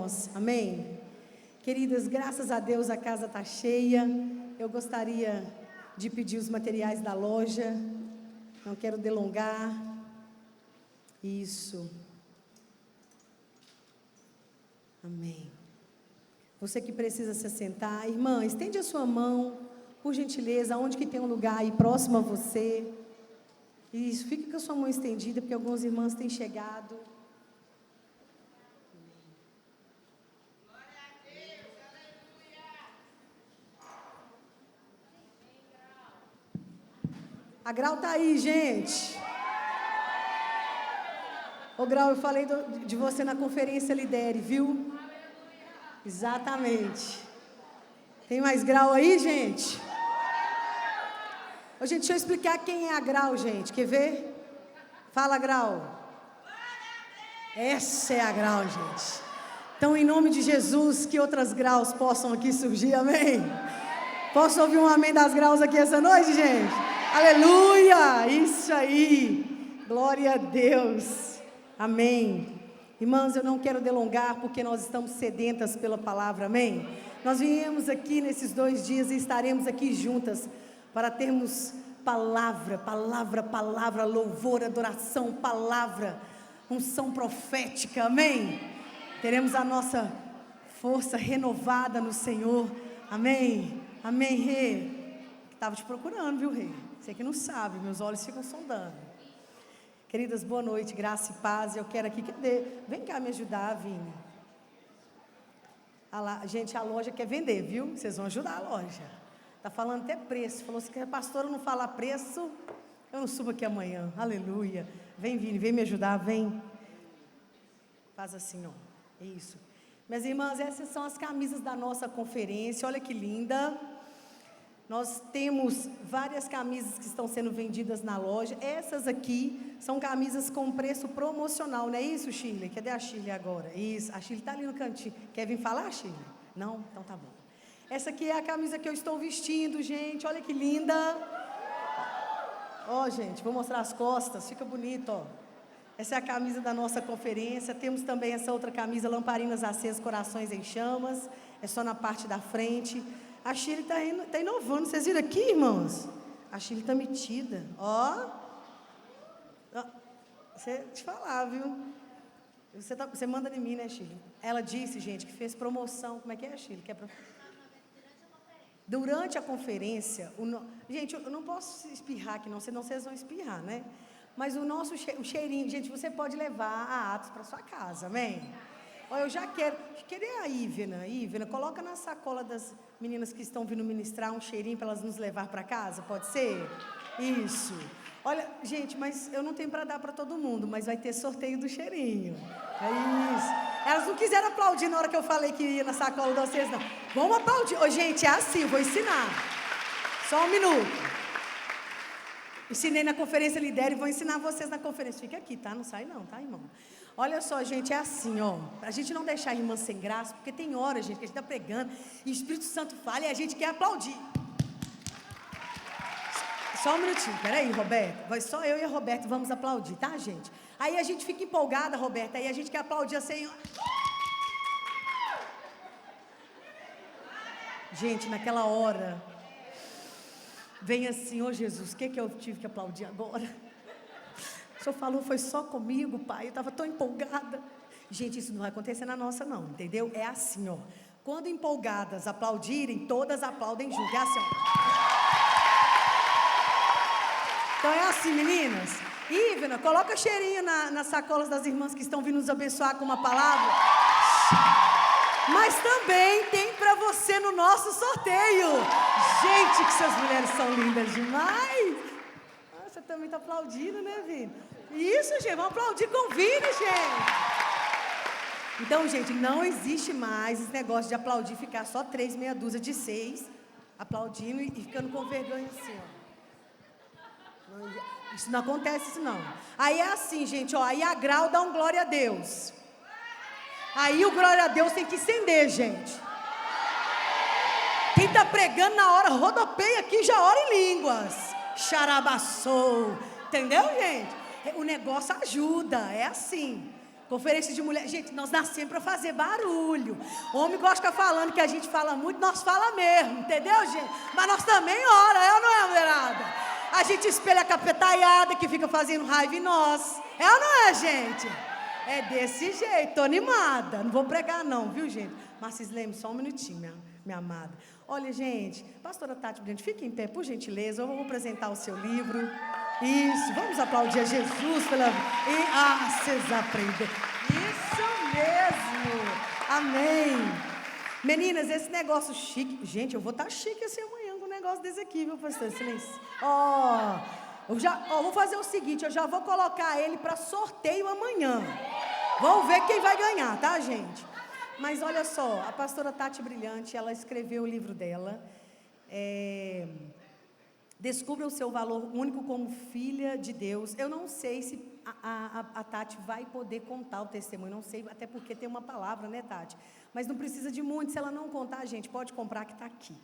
nós. Amém? Queridas, graças a Deus a casa está cheia. Eu gostaria de pedir os materiais da loja. Não quero delongar. Isso. Amém. Você que precisa se assentar, irmã, estende a sua mão, por gentileza, onde que tem um lugar aí próximo a você. Isso, fica com a sua mão estendida, porque algumas irmãs têm chegado. Glória a Deus, aleluia. A Grau está aí, gente. Ô Grau, eu falei de você na conferência Lidere, viu? Exatamente. Tem mais Grau aí, gente? Ô, gente, deixa eu explicar quem é a Grau, gente. Quer ver? Fala, Grau. Essa é a Grau, gente. Então, em nome de Jesus, que outras Graus possam aqui surgir, amém? Posso ouvir um amém das Graus aqui essa noite, gente? Aleluia! Isso aí. Glória a Deus. Amém. Irmãs, eu não quero delongar, porque nós estamos sedentas pela palavra, amém? Nós viemos aqui nesses 2 dias e estaremos aqui juntas para termos palavra, louvor, adoração, palavra, unção profética, amém? Teremos a nossa força renovada no Senhor, amém? Amém, Rê? Estava te procurando, viu, Rê? Você que não sabe, meus olhos ficam sondando. Queridas, boa noite, graça e paz. Eu quero aqui, vem cá me ajudar, Vini. Gente, a loja quer vender, viu? Vocês vão ajudar a loja. Está falando até preço. Falou assim, que a pastora não fala preço, eu não subo aqui amanhã. Aleluia. Vem, Vini, vem me ajudar, vem. Faz assim, ó. Isso. Minhas irmãs, essas são as camisas da nossa conferência. Olha que linda. Nós temos várias camisas que estão sendo vendidas na loja. Essas aqui são camisas com preço promocional, não é isso, Shirley? Cadê a Shirley agora? Isso, a Shirley está ali no cantinho. Quer vir falar, Shirley? Não? Então tá bom. Essa aqui é a camisa que eu estou vestindo, gente. Olha que linda. Ó, gente, vou mostrar as costas. Fica bonito, ó. Essa é a camisa da nossa conferência. Temos também essa outra camisa, lamparinas acesas, corações em chamas. É só na parte da frente. A Shirley está inovando. Vocês viram aqui, irmãos? A Shirley está metida. Ó. Você te falar, viu? Você manda de mim, né, Shirley? Ela disse, gente, que fez promoção. Como é que é, Shirley? Durante a conferência, gente, eu não posso espirrar aqui não, senão vocês vão espirrar, né? Mas o nosso o cheirinho, gente, você pode levar a Atos para sua casa, amém? Olha, eu já quero, cadê a Ívena, coloca na sacola das meninas que estão vindo ministrar um cheirinho para elas nos levar para casa, pode ser? Isso. Olha, gente, mas eu não tenho para dar para todo mundo, mas vai ter sorteio do cheirinho. É isso. Elas não quiseram aplaudir na hora que eu falei que ia na sacola de vocês, não. Vamos aplaudir. Ô, gente, é assim, vou ensinar. Só um minuto. Ensinei na conferência Lidere e vou ensinar vocês na conferência. Fica aqui, tá? Não sai não, tá, irmão? Olha só, gente, é assim, ó. Pra gente não deixar a irmã sem graça, porque tem horas, gente, que a gente tá pregando e o Espírito Santo fala e a gente quer aplaudir. Só um minutinho, peraí, Roberto. Vai só eu e a Roberta vamos aplaudir, tá, gente? Aí a gente fica empolgada, Roberta, aí a gente quer aplaudir assim. Gente, naquela hora, vem assim, ô Jesus, o que eu tive que aplaudir agora? O senhor falou, foi só comigo, pai, eu estava tão empolgada. Gente, isso não vai acontecer na nossa não, entendeu? É assim, ó. Quando empolgadas aplaudirem, todas aplaudem junto, é assim, ó. Então é assim, meninas. Ívena, coloca cheirinho nas sacolas das irmãs que estão vindo nos abençoar com uma palavra. Mas também tem para você no nosso sorteio. Gente, que essas mulheres são lindas demais. Ah, você também está aplaudindo, né, Vini? Isso, gente, vamos aplaudir com o Vini, gente. Então, gente, não existe mais esse negócio de aplaudir, ficar só 3, meia dúzia de 6, aplaudindo e ficando com vergonha assim, ó. Isso não acontece, isso não. Aí é assim, gente, ó. Aí a Grau dá um glória a Deus. Aí o glória a Deus tem que estender, gente. Quem está pregando na hora, rodopeia aqui e já ora em línguas. Xarabaçou. Entendeu, gente? O negócio ajuda, é assim. Conferência de mulher. Gente, nós nascemos para fazer barulho. O homem gosta de ficar falando que a gente fala muito, nós fala mesmo, entendeu, gente? Mas nós também ora, é ou não é, mulherada? A gente espelha a capetaiada que fica fazendo raiva em nós. É ou não é, gente? É desse jeito, tô animada. Não vou pregar não, viu, gente? Mas vocês lembram, só um minutinho, minha amada. Olha, gente, pastora Tati Brilhante, fique em pé, por gentileza. Eu vou apresentar o seu livro. Isso, vamos aplaudir a Jesus pela... vocês aprenderam. Isso mesmo. Amém. Meninas, esse negócio chique... Gente, eu vou estar chique assim amanhã com um negócio desse aqui, viu, pastor? Silêncio. Vou fazer o seguinte, eu já vou colocar ele para sorteio amanhã. Vamos ver quem vai ganhar, tá, gente? Mas olha só, a pastora Tati Brilhante, ela escreveu o livro dela, Descubra o seu valor único como filha de Deus. Eu não sei se a Tati vai poder contar o testemunho, não sei, até porque tem uma palavra, né, Tati? Mas não precisa de muito, se ela não contar, gente, pode comprar que está aqui.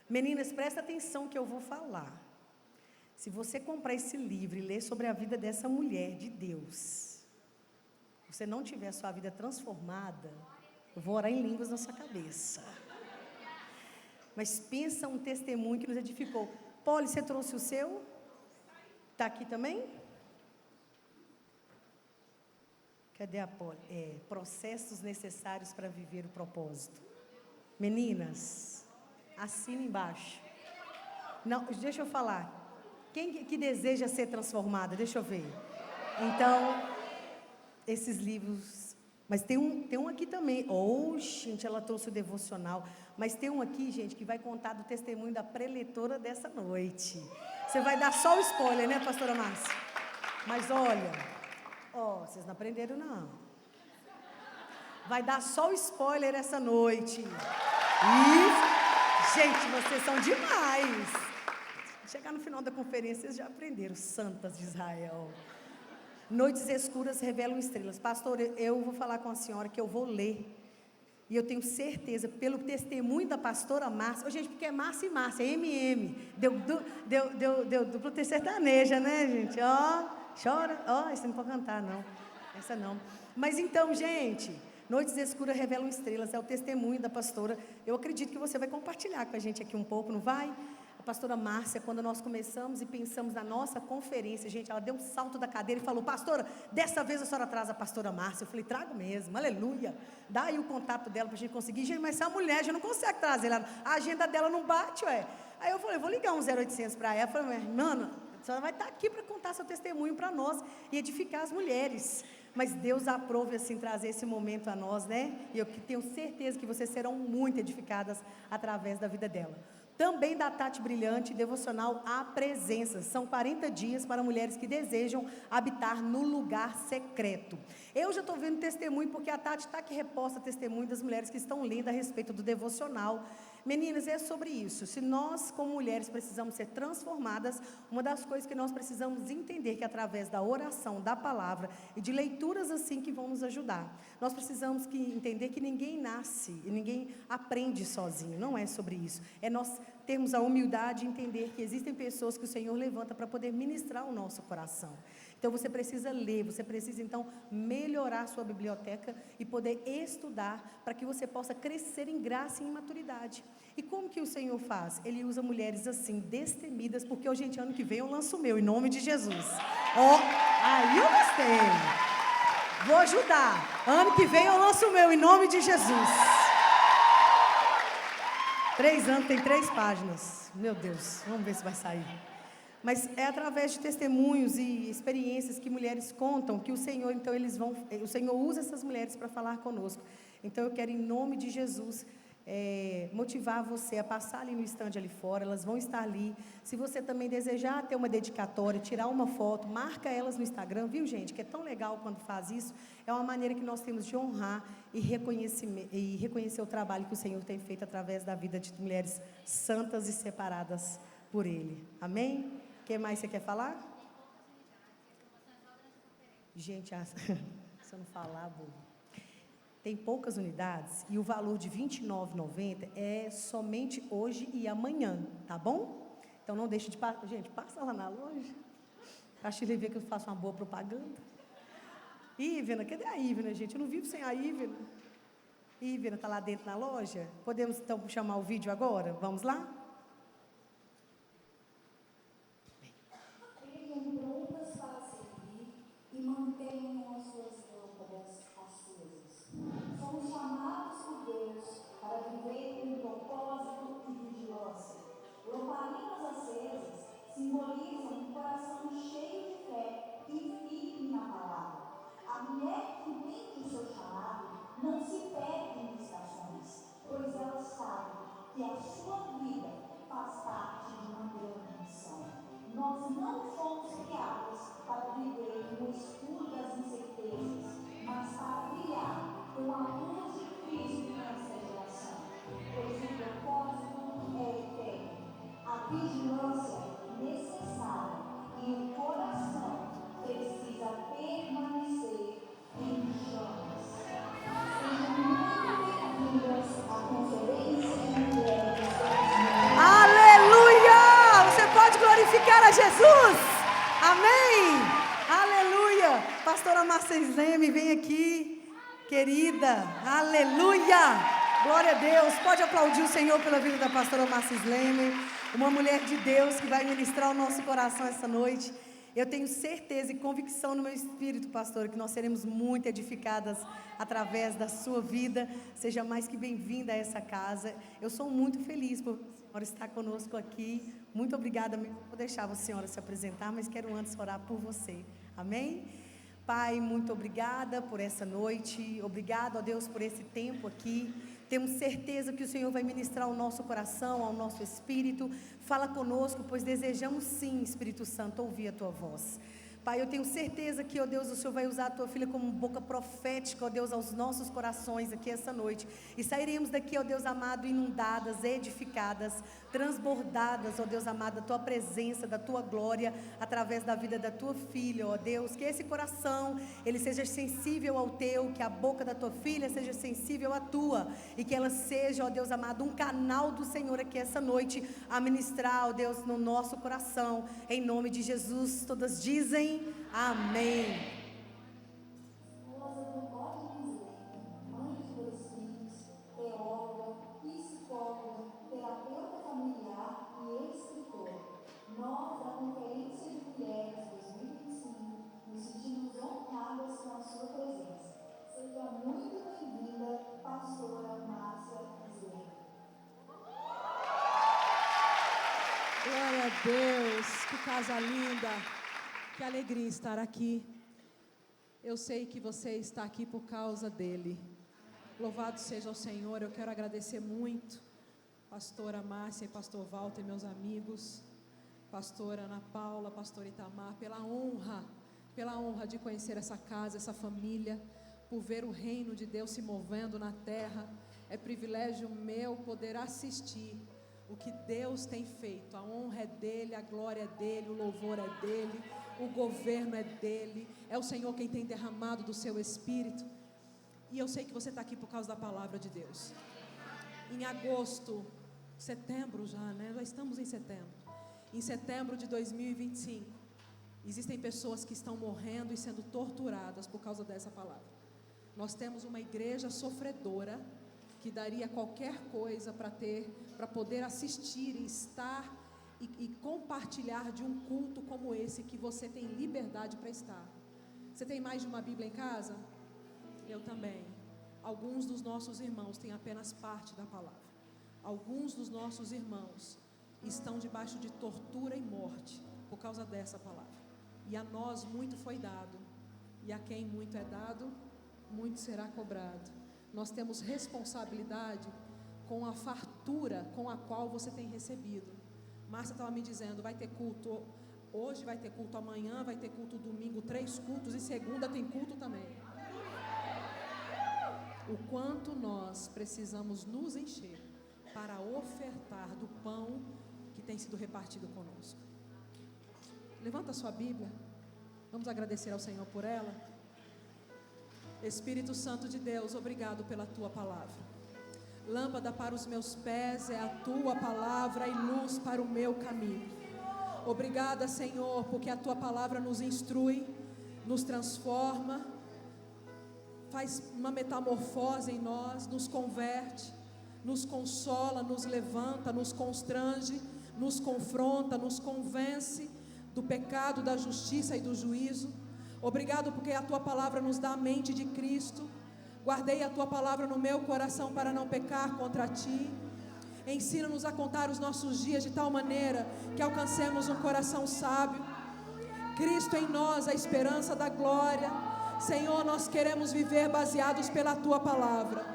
Meninas, presta atenção que eu vou falar. Se você comprar esse livro e ler sobre a vida dessa mulher de Deus, você não tiver a sua vida transformada, eu vou orar em línguas na sua cabeça. Mas pensa um testemunho que nos edificou. Poli, você trouxe o seu? Está aqui também? Cadê a Poli? Processos necessários para viver o propósito. Meninas, assina embaixo. Não, deixa eu falar. Quem que deseja ser transformada? Deixa eu ver. Então, esses livros... Mas tem um aqui também. Gente, ela trouxe o devocional. Mas tem um aqui, gente, que vai contar do testemunho da preletora dessa noite. Você vai dar só o spoiler, né, pastora Márcia? Mas olha, vocês não aprenderam, não. Vai dar só o spoiler essa noite. Gente, vocês são demais. Chegar no final da conferência, vocês já aprenderam. Santas de Israel. Noites escuras revelam estrelas. Pastor, eu vou falar com a senhora que eu vou ler. E eu tenho certeza, pelo testemunho da pastora Márcia... gente, porque é Márcia e Márcia, MM. Deu duplo ter sertaneja, né, gente? Chora. Essa não pode cantar, não. Essa não. Mas então, gente... Noites escuras revelam estrelas, é o testemunho da pastora. Eu acredito que você vai compartilhar com a gente aqui um pouco, não vai? A pastora Márcia, quando nós começamos e pensamos na nossa conferência, gente, ela deu um salto da cadeira e falou: pastora, dessa vez a senhora traz a pastora Márcia. Eu falei: trago mesmo, aleluia. Dá aí o contato dela para a gente conseguir. Gente, mas essa mulher já não consegue trazer ela, a agenda dela não bate, ué. Aí eu falei: vou ligar um 0800 para ela. Eu falei: mano, a senhora vai estar aqui para contar seu testemunho para nós e edificar as mulheres. Mas Deus aprove assim trazer esse momento a nós, né? E eu tenho certeza que vocês serão muito edificadas através da vida dela. Também da Tati Brilhante, devocional A Presença. São 40 dias para mulheres que desejam habitar no lugar secreto. Eu já estou vendo testemunho, porque a Tati está aqui reposta testemunho das mulheres que estão lendo a respeito do devocional. Meninas, é sobre isso. Se nós, como mulheres, precisamos ser transformadas, uma das coisas que nós precisamos entender que através da oração, da palavra e de leituras assim que vão nos ajudar. Nós precisamos entender que ninguém nasce e ninguém aprende sozinho. Não é sobre isso. É nós termos a humildade e entender que existem pessoas que o Senhor levanta para poder ministrar o nosso coração. Então você precisa ler, você precisa então melhorar a sua biblioteca e poder estudar para que você possa crescer em graça e em maturidade. E como que o Senhor faz? Ele usa mulheres assim, destemidas, porque, gente, ano que vem eu lanço o meu, em nome de Jesus. Aí eu gostei. Vou ajudar. Ano que vem eu lanço o meu, em nome de Jesus. 3 anos, tem 3 páginas. Meu Deus, vamos ver se vai sair. Mas é através de testemunhos e experiências que mulheres contam que o Senhor, então, o Senhor usa essas mulheres para falar conosco. Então, eu quero, em nome de Jesus, motivar você a passar ali no estande ali fora. Elas vão estar ali. Se você também desejar ter uma dedicatória, tirar uma foto, marca elas no Instagram, viu, gente? Que é tão legal quando faz isso. É uma maneira que nós temos de honrar e reconhecer o trabalho que o Senhor tem feito através da vida de mulheres santas e separadas por Ele. Amém? O que mais você quer falar? Gente, se eu não falar, bobo. Tem poucas unidades e o valor de R$ 29,90 é somente hoje e amanhã, tá bom? Então não deixe de passar. Gente, passa lá na loja. Acho que ele vê que eu faço uma boa propaganda. Ívena, cadê a Ívena, gente? Eu não vivo sem a Ívena. Ívena está lá dentro na loja? Podemos então chamar o vídeo agora? Vamos lá? Fiquem prontas para servir e mantenham as suas lâmpadas acesas. Somos chamados por Deus para viver com propósito e vigilância. Lamparinas acesas simbolizam um coração cheio de fé e firme na palavra. A mulher que entende o seu chamado não se perde em distrações, pois ela sabe que a sua vida faz parte de uma grande missão. Nós não fomos criados para viver no escuro das incertezas, mas para brilhar com a luz de Cristo nessa geração, pois o propósito é eterno. A vigilância é necessária e o coração precisa permanecer em chamas. Sejam muito bem-vindas à Conferência de Mulheres. Aleluia! Você pode glorificar a Jesus? Amém! Aleluia! Pastora Márcia Sleme, vem aqui, querida. Aleluia! Glória a Deus. Pode aplaudir o Senhor pela vida da pastora Márcia Sleme, uma mulher de Deus que vai ministrar o nosso coração essa noite. Eu tenho certeza e convicção no meu espírito, pastora, que nós seremos muito edificadas através da sua vida. Seja mais que bem-vinda a essa casa. Eu sou muito feliz por a senhora estar conosco aqui. Muito obrigada mesmo. Vou deixar a senhora se apresentar, mas quero antes orar por você. Amém? Pai, muito obrigada por essa noite. Obrigado a Deus por esse tempo aqui. Temos certeza que o Senhor vai ministrar ao nosso coração, ao nosso espírito. Fala conosco, pois desejamos sim, Espírito Santo, ouvir a Tua voz. Pai, eu tenho certeza que, ó Deus, o Senhor vai usar a Tua filha como boca profética, ó Deus, aos nossos corações aqui essa noite. E sairemos daqui, ó Deus amado, inundadas, edificadas, transbordadas, ó Deus amado, da Tua presença, da Tua glória, através da vida da Tua filha, ó Deus. Que esse coração, ele seja sensível ao Teu, que a boca da Tua filha seja sensível à Tua. E que ela seja, ó Deus amado, um canal do Senhor aqui essa noite, a ministrar, ó Deus, no nosso coração. Em nome de Jesus, todas dizem amém. Esposa do Código Islâmico, mãe de 2 filhos, teóloga, psicóloga, terapeuta familiar e escritora. Nós, da Conferência de Mulheres 2025, nos sentimos honradas com a sua presença. Seja muito bem-vinda, pastora Márcia Sleme. Glória a Deus, que casa linda, que alegria estar aqui. Eu sei que você está aqui por causa dele. Louvado seja o Senhor. Eu quero agradecer muito pastora Márcia e pastor Walter, meus amigos, pastora Ana Paula, pastor Itamar, pela honra de conhecer essa casa, essa família, por ver o reino de Deus se movendo na terra. É privilégio meu poder assistir o que Deus tem feito. A honra é dele, a glória é dele, o louvor é dele, o governo é dele. É o Senhor quem tem derramado do seu Espírito. E eu sei que você está aqui por causa da palavra de Deus. Em agosto, setembro já, né? Já estamos em setembro. Em setembro de 2025, existem pessoas que estão morrendo e sendo torturadas por causa dessa palavra. Nós temos uma igreja sofredora que daria qualquer coisa para poder assistir e estar e compartilhar de um culto como esse, que você tem liberdade para estar. Você tem mais de uma Bíblia em casa? Eu também. Alguns dos nossos irmãos têm apenas parte da palavra. Alguns dos nossos irmãos estão debaixo de tortura e morte por causa dessa palavra. E a nós muito foi dado, e a quem muito é dado, muito será cobrado. Nós temos responsabilidade com a fartura com a qual você tem recebido. Márcia estava me dizendo, vai ter culto hoje, vai ter culto amanhã, vai ter culto domingo, 3 cultos, e segunda tem culto também. O quanto nós precisamos nos encher para ofertar do pão que tem sido repartido conosco. Levanta a sua Bíblia, vamos agradecer ao Senhor por ela. Espírito Santo de Deus, obrigado pela Tua palavra. Lâmpada para os meus pés é a Tua palavra e luz para o meu caminho. Obrigada, Senhor, porque a Tua palavra nos instrui, nos transforma, faz uma metamorfose em nós, nos converte, nos consola, nos levanta, nos constrange, nos confronta, nos convence do pecado, da justiça e do juízo. Obrigado porque a Tua palavra nos dá a mente de Cristo. Guardei a Tua palavra no meu coração para não pecar contra Ti. Ensina-nos a contar os nossos dias de tal maneira que alcancemos um coração sábio. Cristo em nós, a esperança da glória. Senhor, nós queremos viver baseados pela Tua palavra.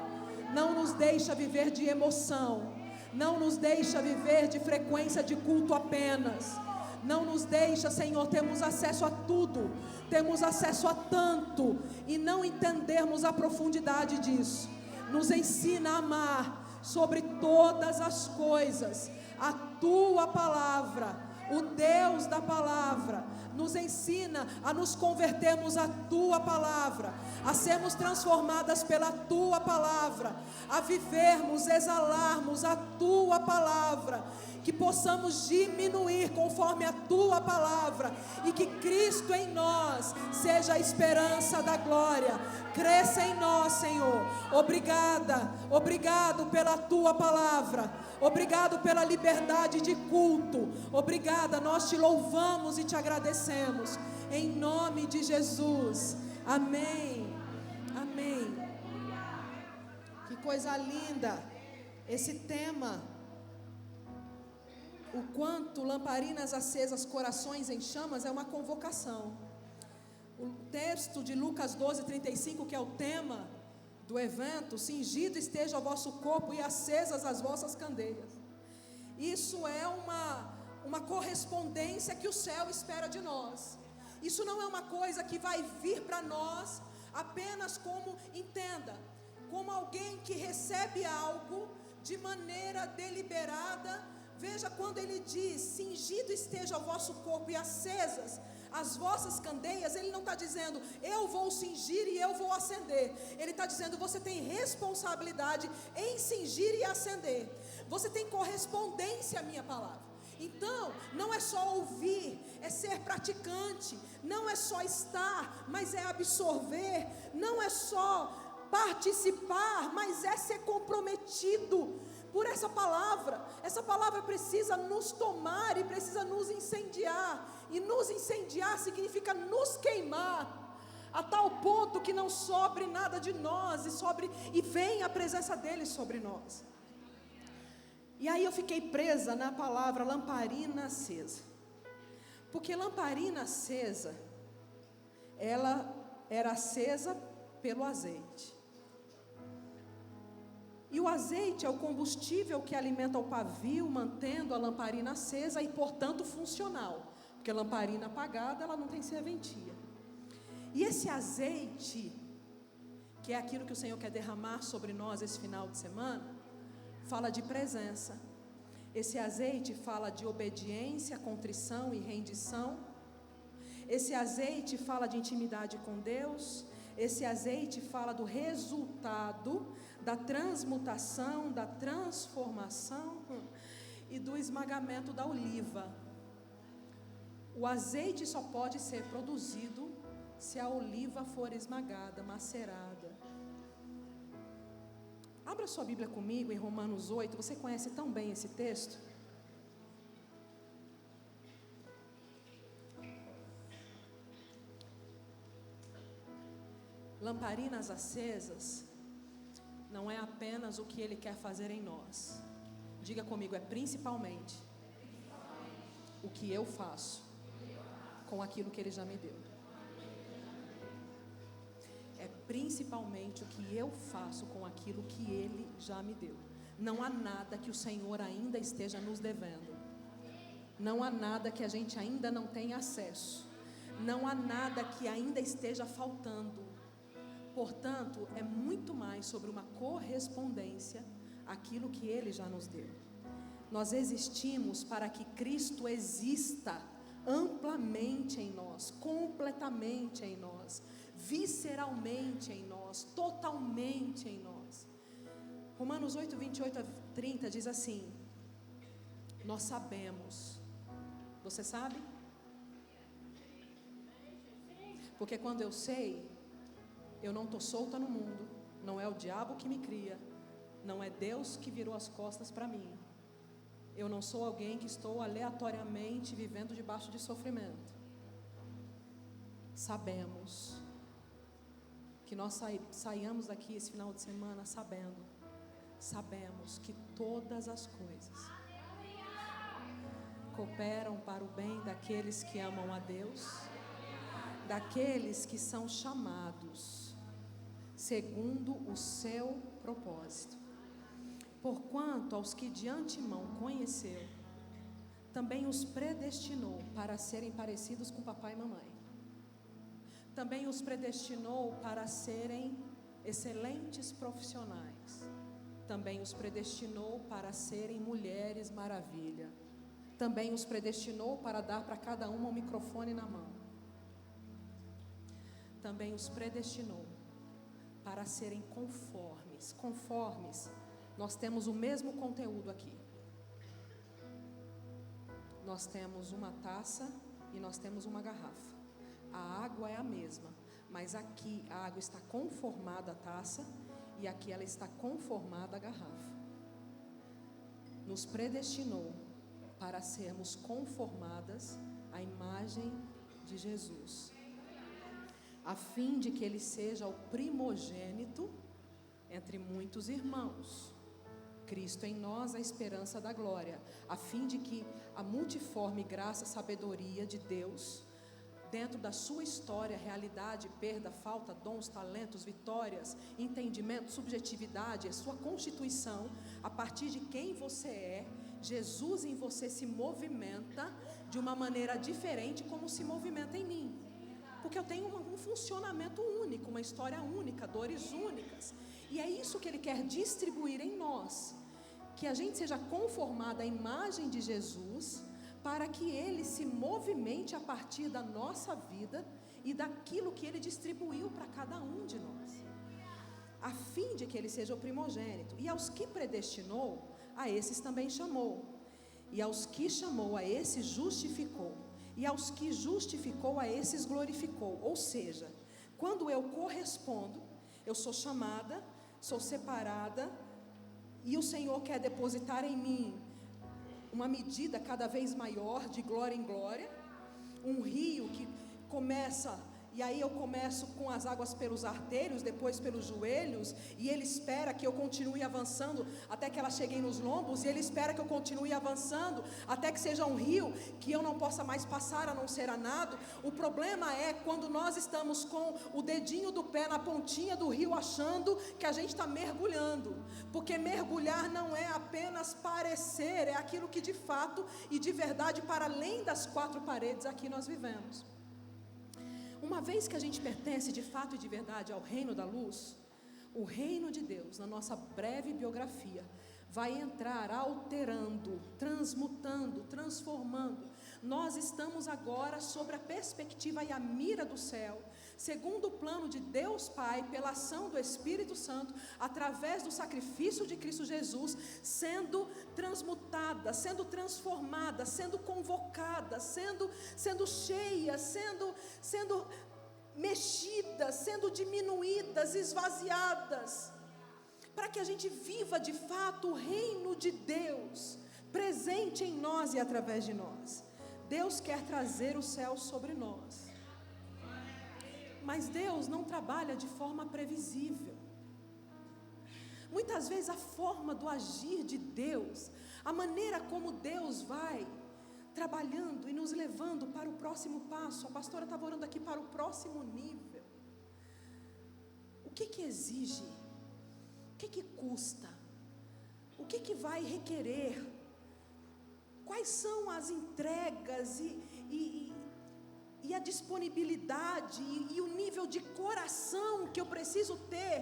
Não nos deixa viver de emoção. Não nos deixa viver de frequência de culto apenas. Não nos deixa, Senhor, termos acesso a tudo, temos acesso a tanto e não entendermos a profundidade disso. Nos ensina a amar sobre todas as coisas a Tua palavra, o Deus da palavra. Nos ensina a nos convertermos à Tua palavra, a sermos transformadas pela Tua palavra, a vivermos, exalarmos a Tua palavra, que possamos diminuir conforme a Tua palavra e que Cristo em nós seja a esperança da glória. Cresça em nós, Senhor. Obrigado pela Tua palavra. Obrigado pela liberdade de culto. Obrigada, nós Te louvamos e Te agradecemos. Em nome de Jesus. Amém. Amém. Que coisa linda esse tema. O quanto lamparinas acesas, corações em chamas, é uma convocação. O texto de Lucas 12:35, que é o tema do evento: cingido esteja o vosso corpo e acesas as vossas candeias. Isso é uma correspondência que o céu espera de nós. Isso não é uma coisa que vai vir para nós apenas como, entenda, como alguém que recebe algo de maneira deliberada. Veja quando ele diz, cingido esteja o vosso corpo e acesas as vossas candeias, ele não está dizendo, eu vou cingir e eu vou acender. Ele está dizendo, você tem responsabilidade em cingir e acender. Você tem correspondência à minha palavra. Então, não é só ouvir, é ser praticante. Não é só estar, mas é absorver. Não é só participar, mas é ser comprometido por essa palavra. Essa palavra precisa nos tomar e precisa nos incendiar. E nos incendiar significa nos queimar, a tal ponto que não sobre nada de nós e vem a presença dele sobre nós. E aí eu fiquei presa na palavra lamparina acesa, porque lamparina acesa, ela era acesa pelo azeite. E o azeite é o combustível que alimenta o pavio, mantendo a lamparina acesa e, portanto, funcional. Porque lamparina apagada, ela não tem serventia. E esse azeite, que é aquilo que o Senhor quer derramar sobre nós esse final de semana, fala de presença. Esse azeite fala de obediência, contrição e rendição. Esse azeite fala de intimidade com Deus. Esse azeite fala do resultado da transmutação, da transformação e do esmagamento da oliva. O azeite só pode ser produzido se a oliva for esmagada, macerada. Abra sua Bíblia comigo em Romanos 8, você conhece tão bem esse texto. Lamparinas acesas não é apenas o que Ele quer fazer em nós. Diga comigo, é principalmente o que eu faço com aquilo que Ele já me deu. É principalmente o que eu faço com aquilo que Ele já me deu. Não há nada que o Senhor ainda esteja nos devendo. Não há nada que a gente ainda não tenha acesso. Não há nada que ainda esteja faltando. Portanto, é muito mais sobre uma correspondência àquilo que Ele já nos deu. Nós existimos para que Cristo exista amplamente em nós, completamente em nós, visceralmente em nós, totalmente em nós. Romanos 8, 28 a 30 diz assim: nós sabemos. Você sabe? Porque quando eu sei, Eu não estou solta no mundo, não é o diabo que me cria, não é Deus que virou as costas para mim. Eu não sou alguém que estou aleatoriamente vivendo debaixo de sofrimento. Sabemos que nós saiamos daqui esse final de semana sabemos que todas as coisas cooperam para o bem daqueles que amam a Deus, daqueles que são chamados segundo o seu propósito. Porquanto aos que de antemão conheceu, também os predestinou para serem parecidos com papai e mamãe. Também os predestinou para serem excelentes profissionais. Também os predestinou para serem mulheres maravilha. Também os predestinou para dar para cada uma um microfone na mão. Também os predestinou para serem conformes. Nós temos o mesmo conteúdo aqui. Nós temos uma taça e nós temos uma garrafa. A água é a mesma, mas aqui a água está conformada à taça e aqui ela está conformada à garrafa. Nos predestinou para sermos conformadas à imagem de Jesus, a fim de que Ele seja o primogênito entre muitos irmãos. Cristo em nós, a esperança da glória, a fim de que a multiforme graça e sabedoria de Deus, dentro da sua história, realidade, perda, falta, dons, talentos, vitórias, entendimento, subjetividade, a sua constituição, a partir de quem você é, Jesus em você se movimenta de uma maneira diferente como se movimenta em mim. Porque eu tenho um funcionamento único, uma história única, dores únicas. E é isso que Ele quer distribuir em nós. Que a gente seja conformada à imagem de Jesus, para que Ele se movimente a partir da nossa vida e daquilo que Ele distribuiu para cada um de nós. A fim de que Ele seja o primogênito. E aos que predestinou, a esses também chamou. E aos que chamou, a esses justificou. E aos que justificou, a esses glorificou. Ou seja, quando eu correspondo, eu sou chamada, sou separada, e o Senhor quer depositar em mim uma medida cada vez maior de glória em glória, um rio que começa, e aí eu começo com as águas pelos artérios, depois pelos joelhos, e Ele espera que eu continue avançando até que ela chegue nos lombos, e Ele espera que eu continue avançando até que seja um rio que eu não possa mais passar a não ser a nado. O problema é quando nós estamos com o dedinho do pé na pontinha do rio, achando que a gente está mergulhando, porque mergulhar não é apenas parecer, é aquilo que de fato e de verdade, para além das quatro paredes aqui nós vivemos. Uma vez que a gente pertence de fato e de verdade ao reino da luz, o reino de Deus, na nossa breve biografia, vai entrar alterando, transmutando, transformando. Nós estamos agora sobre a perspectiva e a mira do céu, segundo o plano de Deus Pai, pela ação do Espírito Santo, através do sacrifício de Cristo Jesus, sendo transmutada, sendo transformada, sendo convocada, sendo cheia, sendo mexidas, sendo diminuídas, esvaziadas, para que a gente viva de fato o reino de Deus, presente em nós e através de nós. Deus quer trazer o céu sobre nós, mas Deus não trabalha de forma previsível. Muitas vezes a forma do agir de Deus, a maneira como Deus vai trabalhando e nos levando para o próximo passo, a pastora estava orando aqui para o próximo nível. O que exige? O que custa? O que vai requerer? Quais são as entregas e a disponibilidade e o nível de coração que eu preciso ter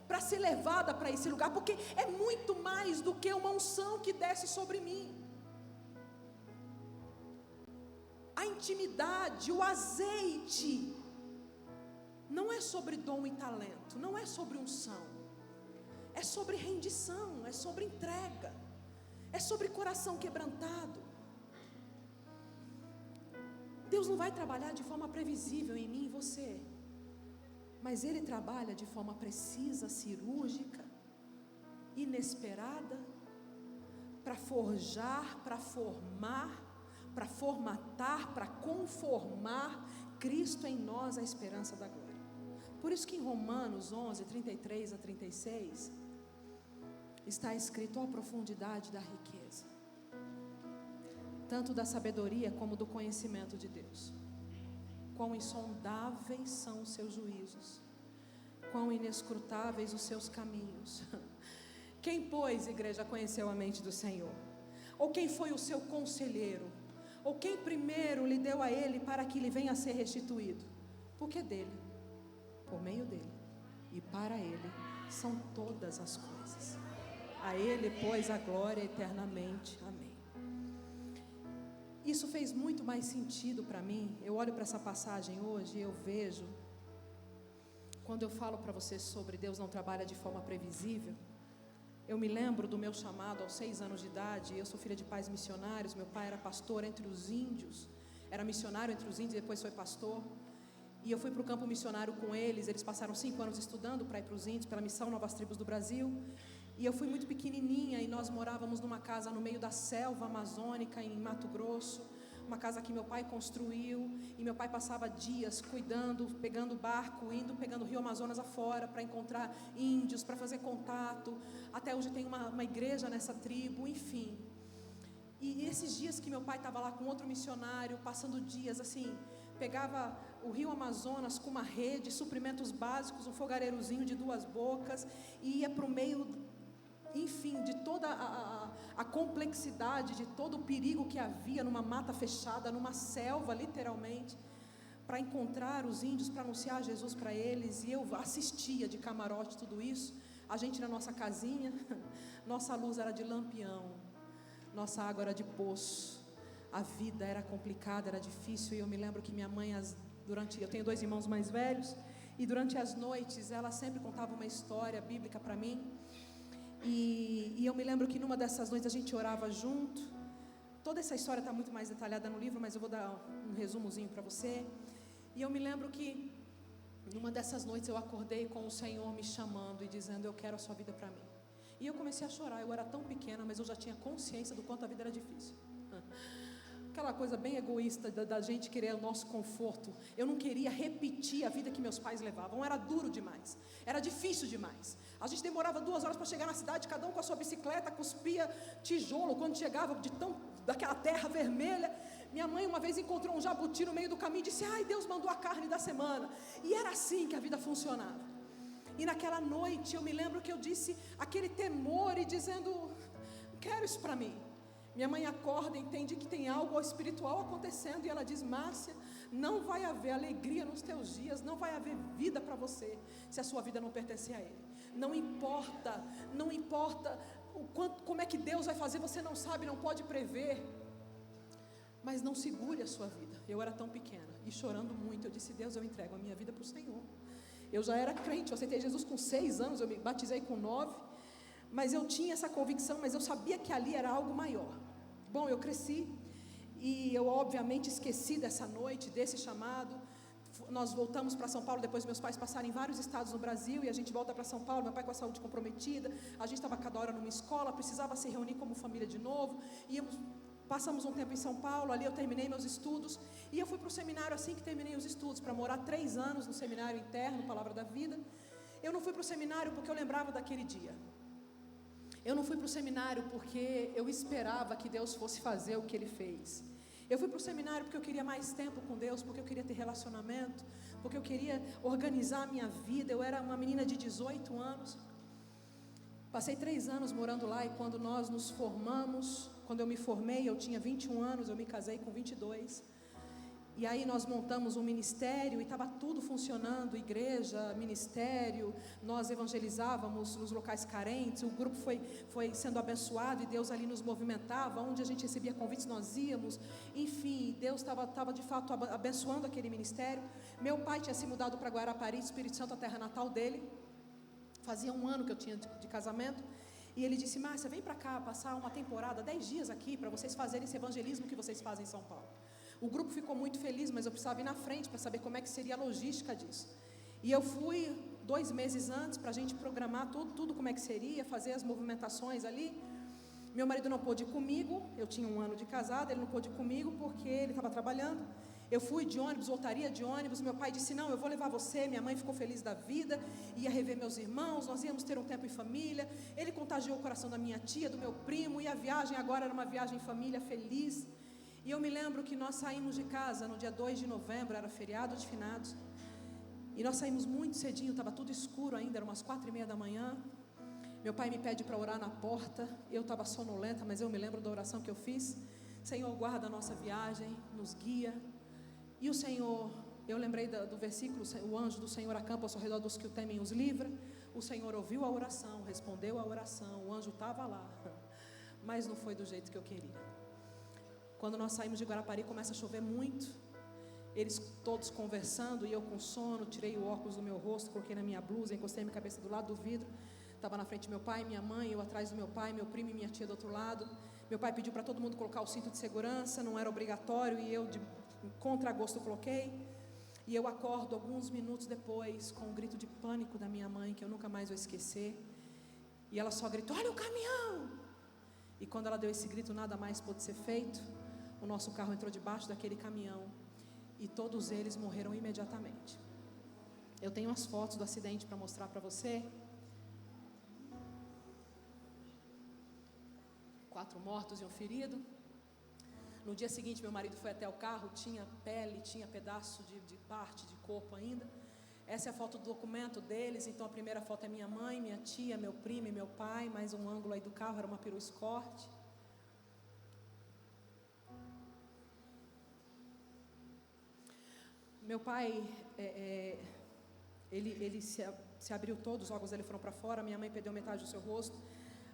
para ser levada para esse lugar? Porque é muito mais do que uma unção que desce sobre mim. A intimidade, o azeite, não é sobre dom e talento, não é sobre unção, é sobre rendição, é sobre entrega, é sobre coração quebrantado. Deus não vai trabalhar de forma previsível em mim e você. mas Ele trabalha de forma precisa, cirúrgica, inesperada, para forjar, para formar, para formatar, para conformar Cristo em nós, a esperança da glória. Por isso que em Romanos 11, 33 a 36, está escrito: ó profundidade da riqueza, tanto da sabedoria como do conhecimento de Deus. Quão insondáveis são os seus juízos, quão inescrutáveis os seus caminhos. Quem, pois, igreja, conheceu a mente do Senhor? Ou quem foi o seu conselheiro? Ou quem primeiro lhe deu a ele para que lhe venha a ser restituído? Porque dele, por meio dele e para ele são todas as coisas. A ele, pois, a glória eternamente. Amém. Isso fez muito mais sentido para mim. Eu olho para essa passagem hoje e eu vejo, quando eu falo para vocês sobre Deus não trabalha de forma previsível, eu me lembro do meu chamado aos 6 anos de idade. Eu sou filha de pais missionários. Meu pai era pastor entre os índios, era missionário entre os índios e depois foi pastor. E eu fui para o campo missionário com eles. Eles passaram 5 anos estudando para ir para os índios, pela missão Novas Tribos do Brasil. E eu fui muito pequenininha e nós morávamos numa casa no meio da selva amazônica em Mato Grosso, uma casa que meu pai construiu, e meu pai passava dias cuidando, pegando barco, indo, pegando o rio Amazonas afora para encontrar índios, para fazer contato. Até hoje tem uma igreja nessa tribo, enfim. E esses dias que meu pai estava lá com outro missionário, passando dias assim, pegava o rio Amazonas com uma rede, suprimentos básicos, um fogareirozinho de 2 bocas, e ia para o meio, enfim, de toda a complexidade, de todo o perigo que havia numa mata fechada, numa selva literalmente, para encontrar os índios, para anunciar Jesus para eles. E eu assistia de camarote tudo isso, a gente na nossa casinha. Nossa luz era de lampião, nossa água era de poço, a vida era complicada, era difícil. E eu me lembro que minha mãe, eu tenho 2 irmãos mais velhos, e durante as noites ela sempre contava uma história bíblica para mim. E eu me lembro que numa dessas noites a gente orava junto. Toda essa história está muito mais detalhada no livro, mas eu vou dar um resumozinho para você. E eu me lembro que numa dessas noites eu acordei com o Senhor me chamando e dizendo: eu quero a sua vida para mim. E eu comecei a chorar. Eu era tão pequena, mas eu já tinha consciência do quanto a vida era difícil. Aquela coisa bem egoísta da gente querer o nosso conforto. Eu não queria repetir a vida que meus pais levavam. Era duro demais, era difícil demais. A gente demorava 2 horas para chegar na cidade, cada um com a sua bicicleta, cuspia tijolo quando chegava daquela terra vermelha. Minha mãe uma vez encontrou um jabuti no meio do caminho e disse: ai, Deus mandou a carne da semana. E era assim que a vida funcionava. E naquela noite eu me lembro que eu disse aquele temor e dizendo: quero isso para mim. Minha mãe acorda, entende que tem algo espiritual acontecendo, e ela diz: Márcia, não vai haver alegria nos teus dias, não vai haver vida para você se a sua vida não pertencer a Ele. Não importa como é que Deus vai fazer, você não sabe, não pode prever, mas não segure a sua vida. Eu era tão pequena e chorando muito, eu disse: Deus, eu entrego a minha vida para o Senhor. Eu já era crente, eu aceitei Jesus com 6 anos, eu me batizei com 9, mas eu tinha essa convicção, mas eu sabia que ali era algo maior. Bom, eu cresci e eu obviamente esqueci dessa noite, desse chamado. Nós voltamos para São Paulo, depois meus pais passaram em vários estados no Brasil, e a gente volta para São Paulo, meu pai com a saúde comprometida, a gente estava cada hora numa escola, precisava se reunir como família de novo, passamos um tempo em São Paulo, ali eu terminei meus estudos, e eu fui para o seminário assim que terminei os estudos, para morar 3 anos no seminário interno, Palavra da Vida. Eu não fui para o seminário porque eu lembrava daquele dia. Eu não fui para o seminário porque eu esperava que Deus fosse fazer o que Ele fez. Eu fui para o seminário porque eu queria mais tempo com Deus, porque eu queria ter relacionamento, porque eu queria organizar a minha vida. Eu era uma menina de 18 anos. Passei 3 anos morando lá, e quando nós nos formamos, quando eu me formei, eu tinha 21 anos, eu me casei com 22. E aí nós montamos um ministério e estava tudo funcionando, igreja, ministério, nós evangelizávamos nos locais carentes, o grupo foi sendo abençoado e Deus ali nos movimentava, onde a gente recebia convites nós íamos, enfim, Deus estava de fato abençoando aquele ministério. Meu pai tinha se mudado para Guarapari, Espírito Santo, a terra natal dele, fazia 1 ano que eu tinha de casamento, e ele disse: Márcia, vem para cá passar uma temporada, 10 dias aqui, para vocês fazerem esse evangelismo que vocês fazem em São Paulo. O grupo ficou muito feliz, mas eu precisava ir na frente para saber como é que seria a logística disso. E eu fui 2 meses antes para a gente programar tudo como é que seria, fazer as movimentações ali. Meu marido não pôde ir comigo, eu tinha 1 ano de casada, ele não pôde ir comigo porque ele estava trabalhando. Eu fui de ônibus, voltaria de ônibus. Meu pai disse: não, eu vou levar você. Minha mãe ficou feliz da vida, ia rever meus irmãos, nós íamos ter um tempo em família. Ele contagiou o coração da minha tia, do meu primo, e a viagem agora era uma viagem em família, feliz. E eu me lembro que nós saímos de casa no dia 2 de novembro, era feriado de finados, e nós saímos muito cedinho, estava tudo escuro ainda, eram umas 4:30 da manhã. Meu pai me pede para orar na porta, eu estava sonolenta, mas eu me lembro da oração que eu fiz: Senhor, guarda a nossa viagem, nos guia. E o Senhor, eu lembrei do versículo: o anjo do Senhor acampa-se ao redor dos que o temem e os livra. O Senhor ouviu a oração, respondeu a oração, o anjo estava lá, mas não foi do jeito que eu queria. Quando nós saímos de Guarapari, começa a chover muito, eles todos conversando, e eu com sono, tirei o óculos do meu rosto, coloquei na minha blusa, encostei minha cabeça do lado do vidro. Estava na frente meu pai, minha mãe, eu atrás do meu pai, meu primo e minha tia do outro lado. Meu pai pediu para todo mundo colocar o cinto de segurança, não era obrigatório, e eu de contra-gosto coloquei. E eu acordo alguns minutos depois com um grito de pânico da minha mãe, que eu nunca mais vou esquecer. E ela só gritou: olha o caminhão! E quando ela deu esse grito, nada mais pôde ser feito. O nosso carro entrou debaixo daquele caminhão e todos eles morreram imediatamente. Eu tenho as fotos do acidente para mostrar para você. 4 mortos e um ferido. No dia seguinte, meu marido foi até o carro, tinha pele, tinha pedaço de parte de corpo ainda. Essa é a foto do documento deles. Então a primeira foto é minha mãe, minha tia, meu primo e meu pai, mais um ângulo aí do carro, era uma perua Escort. Meu pai, ele se abriu todo, os órgãos dele foram para fora. Minha mãe perdeu metade do seu rosto.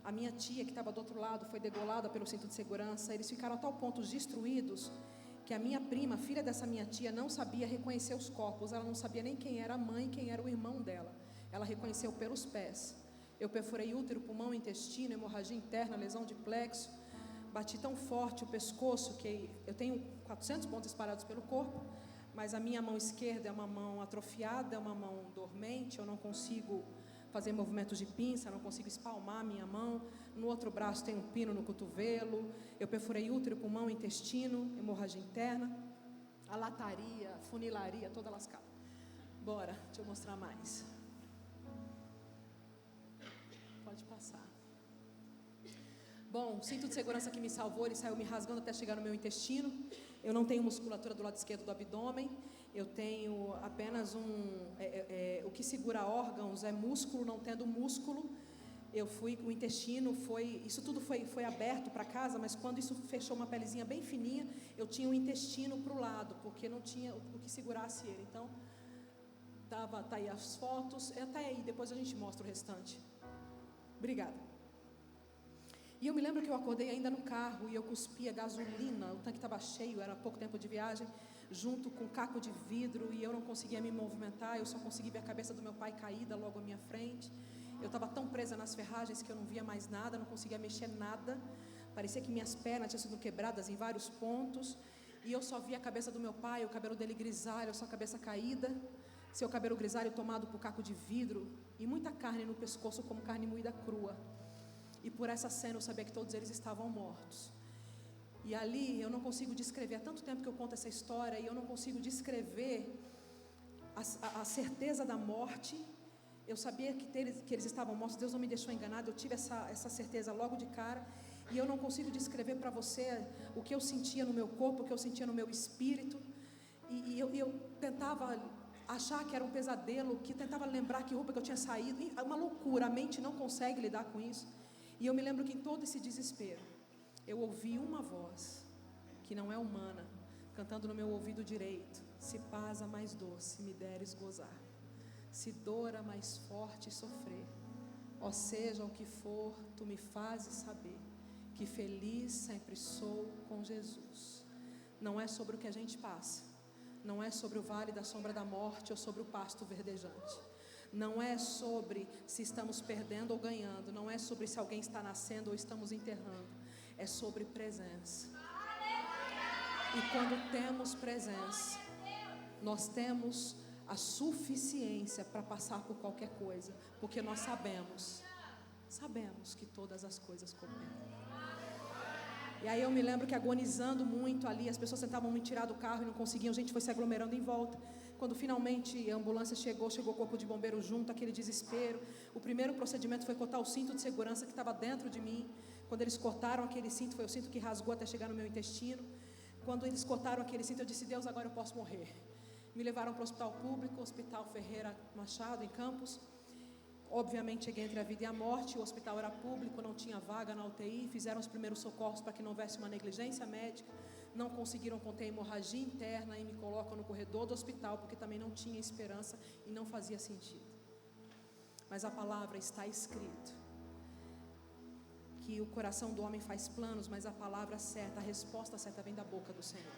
A minha tia, que estava do outro lado, foi degolada pelo cinto de segurança. Eles ficaram a tal ponto destruídos que a minha prima, filha dessa minha tia, não sabia reconhecer os corpos. Ela não sabia nem quem era a mãe, quem era o irmão dela. Ela reconheceu pelos pés. Eu perfurei útero, pulmão, intestino, hemorragia interna, lesão de plexo. Bati tão forte o pescoço que eu tenho 400 pontos espalhados pelo corpo, mas a minha mão esquerda é uma mão atrofiada, é uma mão dormente. Eu não consigo fazer movimentos de pinça, não consigo espalmar a minha mão. No outro braço tem um pino no cotovelo. Eu perfurei útero, pulmão, intestino, hemorragia interna, a lataria, funilaria, toda lascada. Bora, deixa eu mostrar mais. Pode passar. Bom, o cinto de segurança que me salvou, ele saiu me rasgando até chegar no meu intestino. Eu não tenho musculatura do lado esquerdo do abdômen. Eu tenho apenas o que segura órgãos é músculo, não tendo músculo. O intestino isso tudo foi aberto para casa, mas quando isso fechou uma pelezinha bem fininha, eu tinha o intestino para o lado, porque não tinha o que segurasse ele. Então, tá aí as fotos, até aí, depois a gente mostra o restante. Obrigada. E eu me lembro que eu acordei ainda no carro e eu cuspia gasolina, o tanque estava cheio, era pouco tempo de viagem, junto com um caco de vidro, e eu não conseguia me movimentar. Eu só conseguia ver a cabeça do meu pai caída logo à minha frente. Eu estava tão presa nas ferragens que eu não via mais nada, não conseguia mexer nada. Parecia que minhas pernas tinham sido quebradas em vários pontos, e eu só via a cabeça do meu pai, o cabelo dele grisalho, a sua cabeça caída, seu cabelo grisalho tomado por caco de vidro, e muita carne no pescoço, como carne moída crua. E por essa cena eu sabia que todos eles estavam mortos. E ali eu não consigo descrever, há tanto tempo que eu conto essa história, e eu não consigo descrever a certeza da morte. Eu sabia que eles estavam mortos, Deus não me deixou enganado, eu tive essa certeza logo de cara. E eu não consigo descrever para você o que eu sentia no meu corpo, o que eu sentia no meu espírito. E eu tentava achar que era um pesadelo, que tentava lembrar que roupa que eu tinha saído. É uma loucura, a mente não consegue lidar com isso. E eu me lembro que em todo esse desespero, eu ouvi uma voz, que não é humana, cantando no meu ouvido direito: se paz a mais doce me deres gozar, se dor a mais forte sofrer, ó seja o que for, tu me fazes saber, que feliz sempre sou com Jesus. Não é sobre o que a gente passa, não é sobre o vale da sombra da morte ou sobre o pasto verdejante. Não é sobre se estamos perdendo ou ganhando, não é sobre se alguém está nascendo ou estamos enterrando, é sobre presença. E quando temos presença, nós temos a suficiência para passar por qualquer coisa, porque nós sabemos que todas as coisas cooperam. E aí eu me lembro que agonizando muito ali, as pessoas tentavam me tirar do carro e não conseguiam, a gente foi se aglomerando em volta. Quando finalmente a ambulância chegou o corpo de bombeiro junto, aquele desespero. O primeiro procedimento foi cortar o cinto de segurança que estava dentro de mim. Quando eles cortaram aquele cinto, foi o cinto que rasgou até chegar no meu intestino. Quando eles cortaram aquele cinto, eu disse: Deus, agora eu posso morrer. Me levaram para o hospital público, Hospital Ferreira Machado, em Campos. Obviamente cheguei entre a vida e a morte. O hospital era público, não tinha vaga na UTI. Fizeram os primeiros socorros para que não houvesse uma negligência médica. Não conseguiram conter hemorragia interna e me colocam no corredor do hospital, porque também não tinha esperança e não fazia sentido. Mas a palavra está escrito que o coração do homem faz planos, mas a palavra certa, a resposta certa vem da boca do Senhor.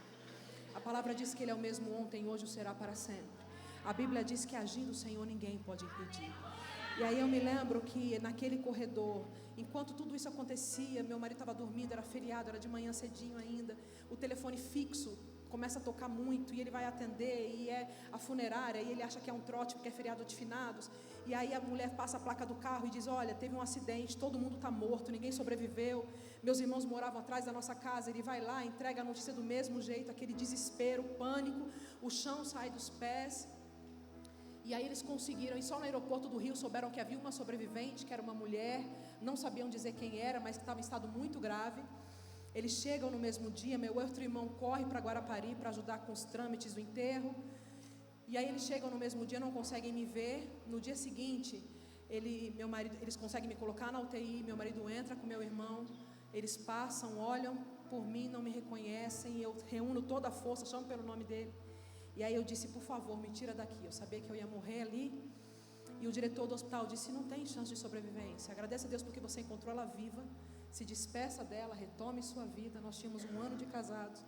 A palavra diz que Ele é o mesmo ontem, hoje o será para sempre. A Bíblia diz que agindo o Senhor ninguém pode impedir. E aí eu me lembro que naquele corredor, enquanto tudo isso acontecia, meu marido estava dormindo, era feriado, era de manhã cedinho ainda, o telefone fixo começa a tocar muito, e ele vai atender, e é a funerária, e ele acha que é um trote porque é feriado de finados, e aí a mulher passa a placa do carro e diz: olha, teve um acidente, todo mundo está morto, ninguém sobreviveu, meus irmãos moravam atrás da nossa casa. Ele vai lá, entrega a notícia do mesmo jeito, aquele desespero, pânico, o chão sai dos pés. E aí eles conseguiram, e só no aeroporto do Rio souberam que havia uma sobrevivente, que era uma mulher, não sabiam dizer quem era, mas que estava em estado muito grave. Eles chegam no mesmo dia, meu outro irmão corre para Guarapari para ajudar com os trâmites do enterro. E aí eles chegam no mesmo dia, não conseguem me ver. No dia seguinte, eles conseguem me colocar na UTI, meu marido entra com meu irmão, eles passam, olham por mim, não me reconhecem, eu reúno toda a força, chamo pelo nome dele. E aí eu disse: por favor, me tira daqui. Eu sabia que eu ia morrer ali. E o diretor do hospital disse: não tem chance de sobrevivência, agradeça a Deus porque você encontrou ela viva, se despeça dela, retome sua vida. Nós tínhamos 1 ano de casados.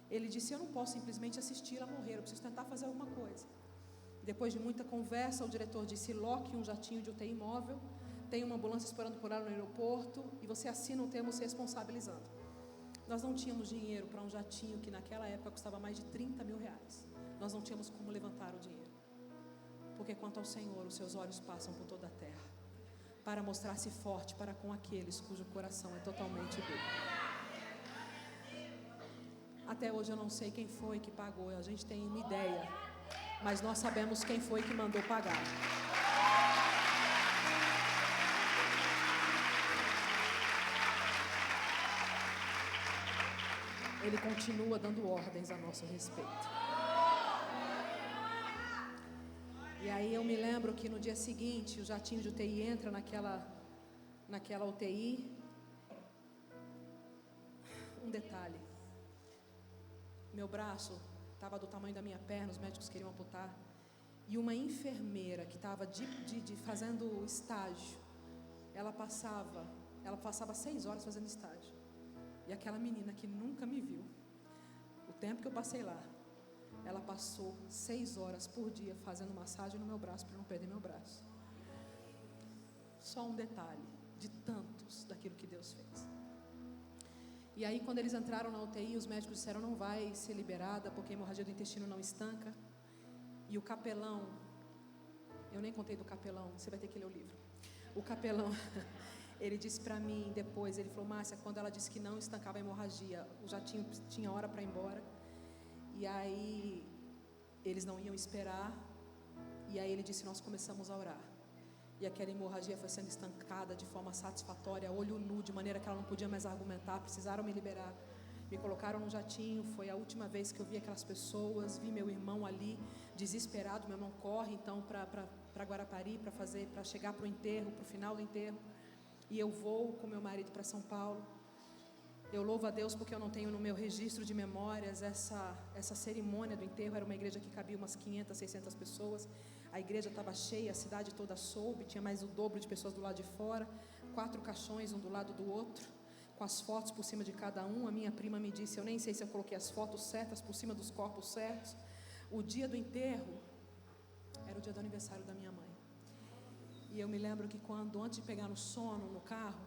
Ele disse: eu não posso simplesmente assistir ela morrer, eu preciso tentar fazer alguma coisa. Depois de muita conversa, o diretor disse: loque um jatinho de UTI móvel, tem uma ambulância esperando por ela no aeroporto, e você assina um termo se responsabilizando. Nós não tínhamos dinheiro para um jatinho que naquela época custava mais de 30 mil reais. Nós não tínhamos como levantar o dinheiro, porque quanto ao Senhor, os seus olhos passam por toda a terra, para mostrar-se forte para com aqueles cujo coração é totalmente duro. Até hoje eu não sei quem foi que pagou, a gente tem uma ideia, mas nós sabemos quem foi que mandou pagar. Ele continua dando ordens a nosso respeito. E aí eu me lembro que no dia seguinte o jatinho de UTI entra naquela UTI. Um detalhe: meu braço estava do tamanho da minha perna, os médicos queriam amputar. E uma enfermeira que estava fazendo estágio, ela passava 6 horas fazendo estágio. E aquela menina que nunca me viu, o tempo que eu passei lá, ela passou 6 horas por dia fazendo massagem no meu braço para não perder meu braço. Só um detalhe de tantos daquilo que Deus fez. E aí quando eles entraram na UTI, os médicos disseram: não vai ser liberada porque a hemorragia do intestino não estanca. E o capelão, eu nem contei do capelão, você vai ter que ler o livro. O capelão, ele disse para mim depois, ele falou: Márcia, quando ela disse que não estancava a hemorragia, já tinha hora para ir embora. E aí eles não iam esperar. E aí ele disse: nós começamos a orar. E aquela hemorragia foi sendo estancada de forma satisfatória, olho nu, de maneira que ela não podia mais argumentar. Precisaram me liberar. Me colocaram num jatinho. Foi a última vez que eu vi aquelas pessoas. Vi meu irmão ali, desesperado. Meu irmão corre então para Guarapari para chegar para o enterro, para o final do enterro. E eu vou com meu marido para São Paulo. Eu louvo a Deus porque eu não tenho no meu registro de memórias essa cerimônia do enterro. Era uma igreja que cabia umas 500, 600 pessoas. A igreja estava cheia, a cidade toda soube. Tinha mais o dobro de pessoas do lado de fora. 4 caixões, um do lado do outro, com as fotos por cima de cada um. A minha prima me disse, eu nem sei se eu coloquei as fotos certas por cima dos corpos certos. O dia do enterro era o dia do aniversário da minha mãe. E eu me lembro que antes de pegar no sono, no carro,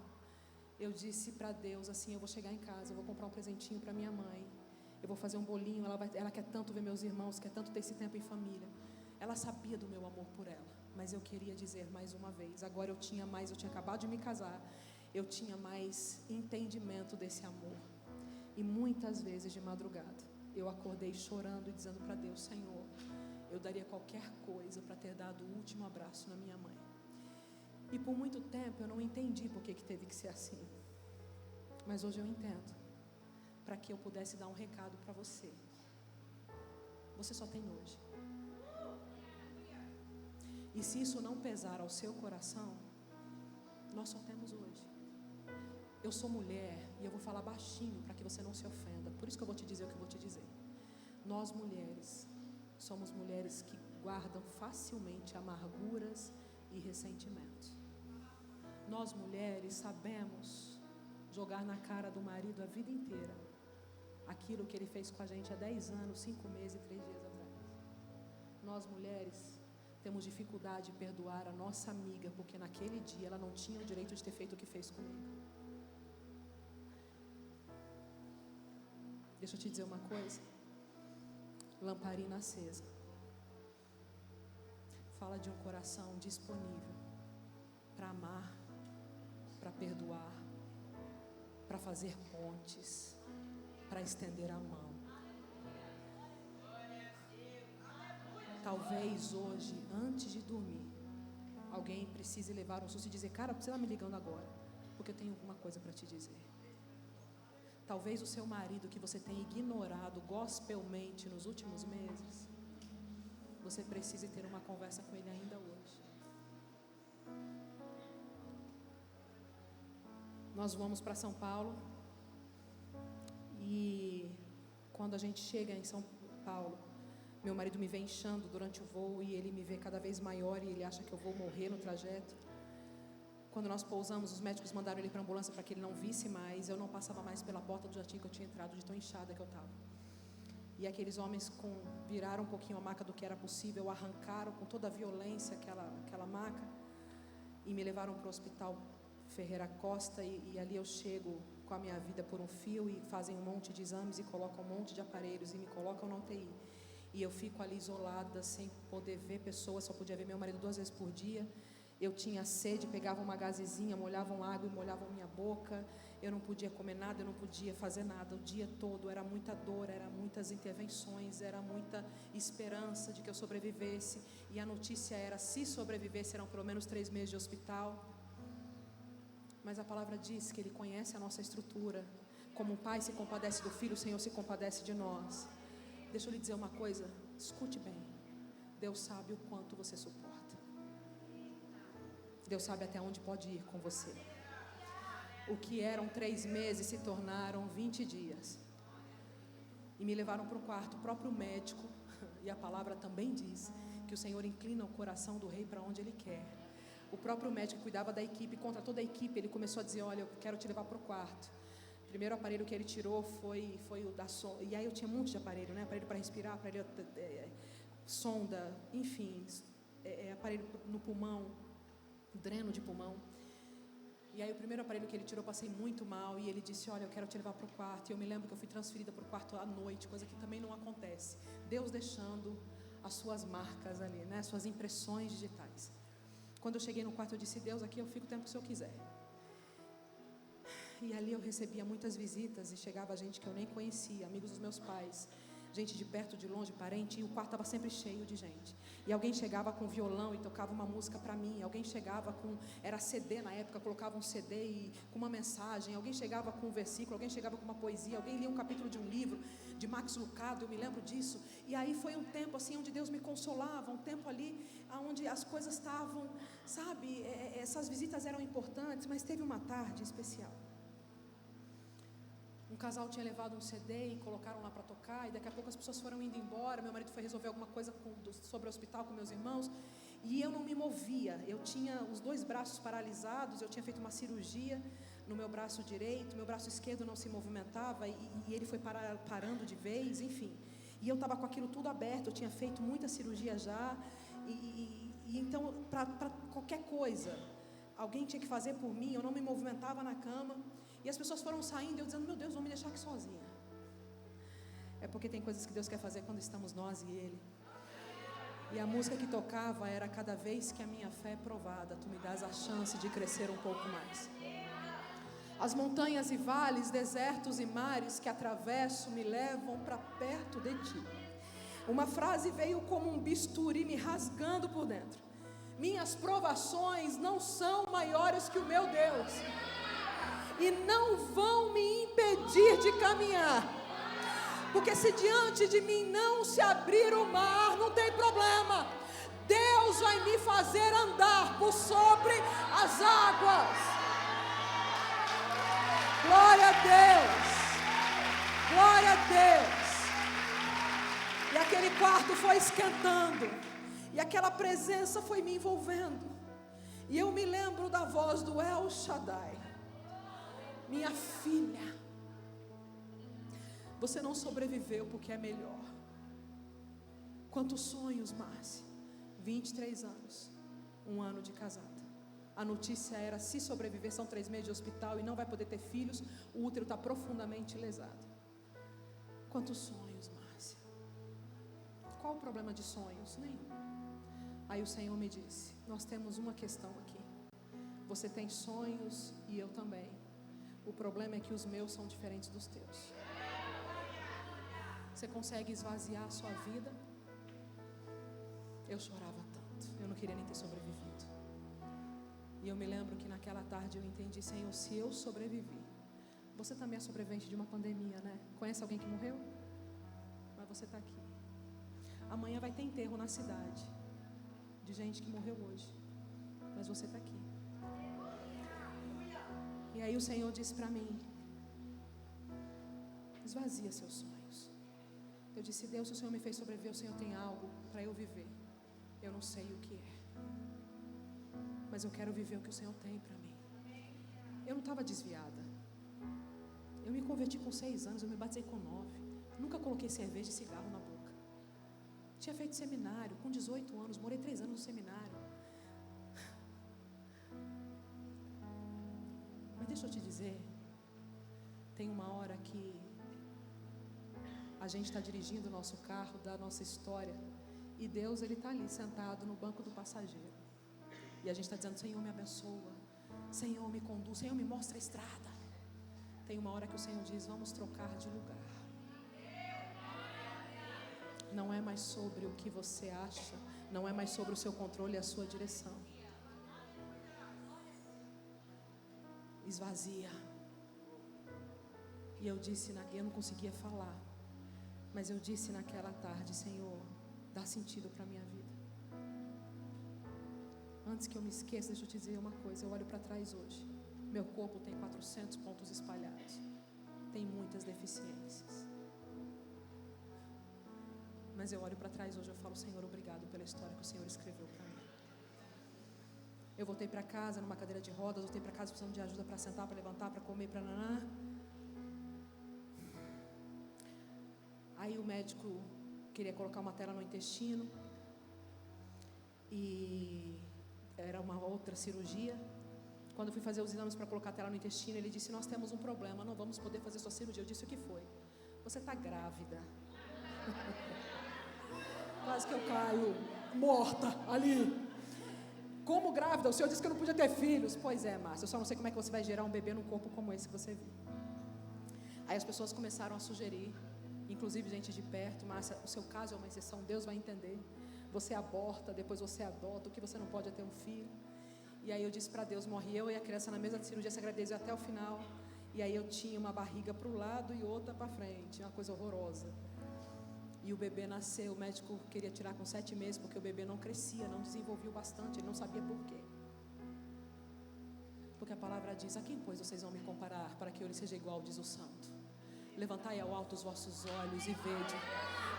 eu disse para Deus assim: eu vou chegar em casa, eu vou comprar um presentinho para minha mãe, eu vou fazer um bolinho, ela quer tanto ver meus irmãos, quer tanto ter esse tempo em família. Ela sabia do meu amor por ela, mas eu queria dizer mais uma vez. Agora eu tinha acabado de me casar, eu tinha mais entendimento desse amor. E muitas vezes de madrugada eu acordei chorando e dizendo para Deus: Senhor, eu daria qualquer coisa para ter dado o último abraço na minha mãe. E por muito tempo eu não entendi por que teve que ser assim. Mas hoje eu entendo, para que eu pudesse dar um recado para você. Você só tem hoje. E se isso não pesar ao seu coração, nós só temos hoje. Eu sou mulher e eu vou falar baixinho para que você não se ofenda. Por isso que eu vou te dizer o que eu vou te dizer. Nós mulheres somos mulheres que guardam facilmente amarguras e ressentimentos. Nós mulheres sabemos jogar na cara do marido a vida inteira aquilo que ele fez com a gente há 10 anos, 5 meses e 3 dias atrás. Nós mulheres temos dificuldade de perdoar a nossa amiga, porque naquele dia ela não tinha o direito de ter feito o que fez comigo. Deixa eu te dizer uma coisa. Lamparina acesa fala de um coração disponível para amar, para perdoar, para fazer pontes, para estender a mão. Talvez hoje, antes de dormir, alguém precise levar um susto e dizer: cara, você está me ligando agora, porque eu tenho alguma coisa para te dizer. Talvez o seu marido, que você tem ignorado gospelmente nos últimos meses, você precise ter uma conversa com ele ainda hoje. Nós vamos para São Paulo, e quando a gente chega em São Paulo, meu marido me vê inchando durante o voo, e ele me vê cada vez maior, e ele acha que eu vou morrer no trajeto. Quando nós pousamos, os médicos mandaram ele para a ambulância para que ele não visse mais. Eu não passava mais pela porta do jatinho que eu tinha entrado, de tão inchada que eu estava. E aqueles homens viraram um pouquinho a maca do que era possível, arrancaram com toda a violência aquela maca e me levaram para o hospital Ferreira Costa, e ali eu chego com a minha vida por um fio, e fazem um monte de exames e colocam um monte de aparelhos e me colocam na UTI. E eu fico ali isolada, sem poder ver pessoas, só podia ver meu marido 2 vezes por dia. Eu tinha sede, pegava uma gazezinha, molhavam água e molhavam minha boca. Eu não podia comer nada, eu não podia fazer nada. O dia todo era muita dor, era muitas intervenções, era muita esperança de que eu sobrevivesse. E a notícia era: se sobreviver, serão pelo menos 3 meses de hospital. Mas a palavra diz que Ele conhece a nossa estrutura. Como um pai se compadece do filho, o Senhor se compadece de nós. Deixa eu lhe dizer uma coisa, escute bem. Deus sabe o quanto você suporta. Deus sabe até onde pode ir com você. O que eram 3 meses se tornaram 20 dias. E me levaram para um quarto, o próprio médico, e a palavra também diz que o Senhor inclina o coração do rei para onde Ele quer. O próprio médico que cuidava da equipe, contra toda a equipe, ele começou a dizer: olha, eu quero te levar para o quarto. O primeiro aparelho que ele tirou foi o da sonda. E aí eu tinha um monte de aparelho, né? Aparelho para respirar, aparelho sonda, enfim, aparelho no pulmão, dreno de pulmão. E aí o primeiro aparelho que ele tirou, passei muito mal, e ele disse: olha, eu quero te levar para o quarto. E eu me lembro que eu fui transferida para o quarto à noite, coisa que também não acontece. Deus deixando as suas marcas ali, né? Suas impressões digitais. Quando eu cheguei no quarto, eu disse: Deus, aqui eu fico o tempo que o Senhor quiser. E ali eu recebia muitas visitas, e chegava gente que eu nem conhecia, amigos dos meus pais, gente de perto, de longe, parente, e o quarto estava sempre cheio de gente. E alguém chegava com violão e tocava uma música para mim, alguém chegava com, era CD na época, colocava um CD e com uma mensagem, alguém chegava com um versículo, alguém chegava com uma poesia, alguém lia um capítulo de um livro de Max Lucado, eu me lembro disso. E aí foi um tempo assim onde Deus me consolava, um tempo ali onde as coisas estavam, sabe, essas visitas eram importantes. Mas teve uma tarde especial. Um casal tinha levado um CD e colocaram lá para tocar, e daqui a pouco as pessoas foram indo embora. Meu marido foi resolver alguma coisa sobre o hospital com meus irmãos, e eu não me movia. Eu tinha os 2 braços paralisados, eu tinha feito uma cirurgia no meu braço direito, meu braço esquerdo não se movimentava, e ele foi parando de vez, enfim. E eu estava com aquilo tudo aberto, eu tinha feito muita cirurgia já, e então, para qualquer coisa, alguém tinha que fazer por mim, eu não me movimentava na cama. E as pessoas foram saindo, eu dizendo: meu Deus, vão me deixar aqui sozinha. É porque tem coisas que Deus quer fazer quando estamos nós e Ele. E a música que tocava era: cada vez que a minha fé é provada, tu me dás a chance de crescer um pouco mais. As montanhas e vales, desertos e mares que atravesso me levam para perto de ti. Uma frase veio como um bisturi me rasgando por dentro: minhas provações não são maiores que o meu Deus, e não vão me impedir de caminhar. Porque se diante de mim não se abrir o mar, não tem problema, Deus vai me fazer andar por sobre as águas. Glória a Deus, glória a Deus. E aquele quarto foi esquentando, e aquela presença foi me envolvendo, e eu me lembro da voz do El Shaddai: minha filha, você não sobreviveu porque é melhor. Quantos sonhos, Márcia? 23 anos, 1 ano de casada. A notícia era: se sobreviver são 3 meses de hospital e não vai poder ter filhos, o útero está profundamente lesado. Quantos sonhos, Márcia? Qual o problema de sonhos? Nenhum. Aí o Senhor me disse: nós temos uma questão aqui. Você tem sonhos e eu também. O problema é que os meus são diferentes dos teus. Você consegue esvaziar a sua vida? Eu chorava tanto, eu não queria nem ter sobrevivido. E eu me lembro que naquela tarde eu entendi: Senhor, se eu sobrevivi, você também é sobrevivente de uma pandemia, né? Conhece alguém que morreu? Mas você está aqui. Amanhã vai ter enterro na cidade de gente que morreu hoje, mas você está aqui. E aí o Senhor disse para mim: esvazia seus sonhos. Eu disse: Deus, se o Senhor me fez sobreviver, o Senhor tem algo para eu viver. Eu não sei o que é, mas eu quero viver o que o Senhor tem para mim. Eu não estava desviada. Eu me converti com 6 anos, eu me batizei com 9. Nunca coloquei cerveja e cigarro na boca. Tinha feito seminário com 18 anos, morei 3 anos no seminário. Mas deixa eu te dizer, tem uma hora que a gente está dirigindo o nosso carro, da nossa história, e Deus, Ele está ali sentado no banco do passageiro, e a gente está dizendo: Senhor, me abençoa, Senhor, me conduz, Senhor, me mostra a estrada. Tem uma hora que o Senhor diz: vamos trocar de lugar. Não é mais sobre o que você acha, não é mais sobre o seu controle e a sua direção. Esvazia. E eu disse, eu não conseguia falar, mas eu disse naquela tarde: Senhor, dá sentido para a minha vida. Antes que eu me esqueça, deixa eu te dizer uma coisa. Eu olho para trás hoje, meu corpo tem 400 pontos espalhados, tem muitas deficiências, mas eu olho para trás hoje, eu falo: Senhor, obrigado pela história que o Senhor escreveu para mim. Eu voltei para casa numa cadeira de rodas, voltei para casa precisando de ajuda para sentar, para levantar, para comer, para naná. Aí o médico queria colocar uma tela no intestino, e era uma outra cirurgia. Quando eu fui fazer os exames para colocar a tela no intestino, ele disse: nós temos um problema, não vamos poder fazer sua cirurgia. Eu disse: o que foi? Você está grávida. Quase que eu caio morta ali. Como grávida? O Senhor disse que eu não podia ter filhos. Pois é, Márcia, eu só não sei como é que você vai gerar um bebê num corpo como esse que você viu. Aí as pessoas começaram a sugerir, inclusive gente de perto: Márcia, o seu caso é uma exceção, Deus vai entender. Você aborta, depois você adota, o que você não pode é ter um filho. E aí eu disse para Deus: morri eu e a criança na mesma cirurgia, se agradeceu até o final. E aí eu tinha uma barriga para o lado e outra para frente, uma coisa horrorosa. E o bebê nasceu, o médico queria tirar com 7 meses, porque o bebê não crescia, não desenvolvia bastante, ele não sabia por quê. Porque a palavra diz: a quem, pois, vocês vão me comparar, para que eu lhe seja igual, diz o Santo. Levantai ao alto os vossos olhos e vede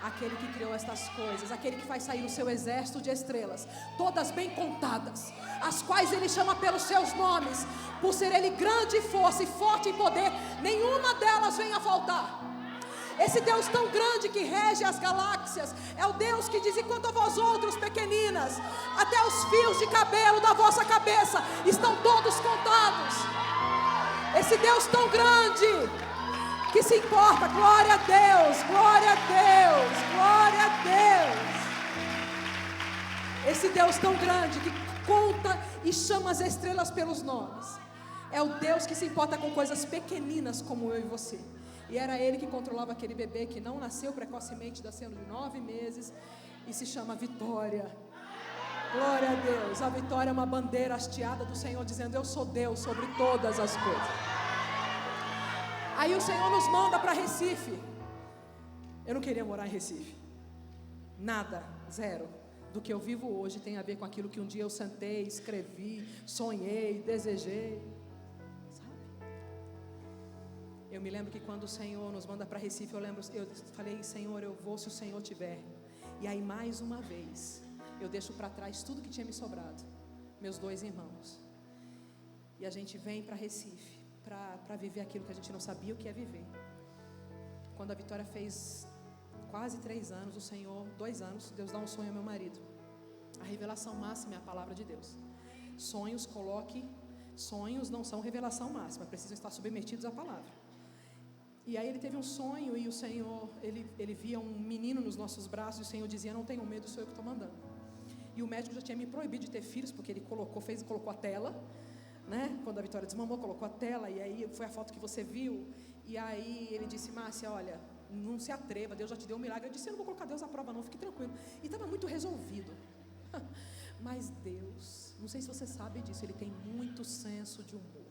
aquele que criou estas coisas, aquele que faz sair o seu exército de estrelas, todas bem contadas, as quais ele chama pelos seus nomes, por ser ele grande em força e forte em poder, nenhuma delas vem a faltar. Esse Deus tão grande que rege as galáxias é o Deus que diz: enquanto a vós outros pequeninas, até os fios de cabelo da vossa cabeça estão todos contados. Esse Deus tão grande que se importa. Glória a Deus, glória a Deus, glória a Deus. Esse Deus tão grande que conta e chama as estrelas pelos nomes. É o Deus que se importa com coisas pequeninas como eu e você. E era Ele que controlava aquele bebê que não nasceu precocemente, nascendo de 9 meses, e se chama Vitória. Glória a Deus. A vitória é uma bandeira hasteada do Senhor, dizendo: eu sou Deus sobre todas as coisas. Aí o Senhor nos manda para Recife. Eu não queria morar em Recife. Nada, zero do que eu vivo hoje tem a ver com aquilo que um dia eu sentei, escrevi, sonhei, desejei. Eu me lembro que quando o Senhor nos manda para Recife, eu falei: Senhor, eu vou se o Senhor tiver. E aí mais uma vez, eu deixo para trás tudo que tinha me sobrado, meus 2 irmãos. E a gente vem para Recife, para viver aquilo que a gente não sabia o que é viver. Quando a Vitória fez quase 3 anos, o Senhor, 2 anos, Deus dá um sonho ao meu marido. A revelação máxima é a palavra de Deus. Sonhos não são revelação máxima, precisam estar submetidos à palavra. E aí ele teve um sonho e o Senhor, ele via um menino nos nossos braços e o Senhor dizia: não tenham medo, sou eu que estou mandando. E o médico já tinha me proibido de ter filhos, porque ele colocou a tela, né? Quando a Vitória desmamou, colocou a tela, e aí foi a foto que você viu. E aí ele disse: Márcia, olha, não se atreva, Deus já te deu um milagre. Eu disse: eu não vou colocar Deus à prova não, fique tranquilo. E estava muito resolvido. Mas Deus, não sei se você sabe disso, Ele tem muito senso de humor.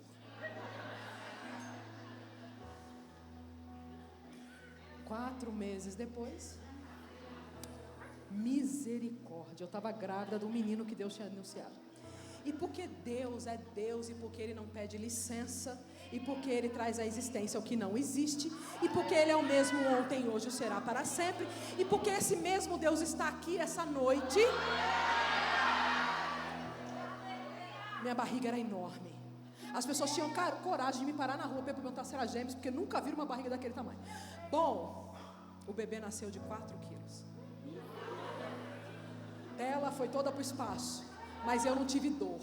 Quatro meses depois, misericórdia, eu estava grávida do menino que Deus tinha anunciado. E porque Deus é Deus, e porque Ele não pede licença, e porque Ele traz à existência o que não existe, e porque Ele é o mesmo ontem, hoje e será para sempre, e porque esse mesmo Deus está aqui essa noite. Minha barriga era enorme. As pessoas tinham coragem de me parar na rua para perguntar se era gêmeos, porque nunca viram uma barriga daquele tamanho. Bom, o bebê nasceu de 4 quilos. Ela foi toda para o espaço, mas eu não tive dor.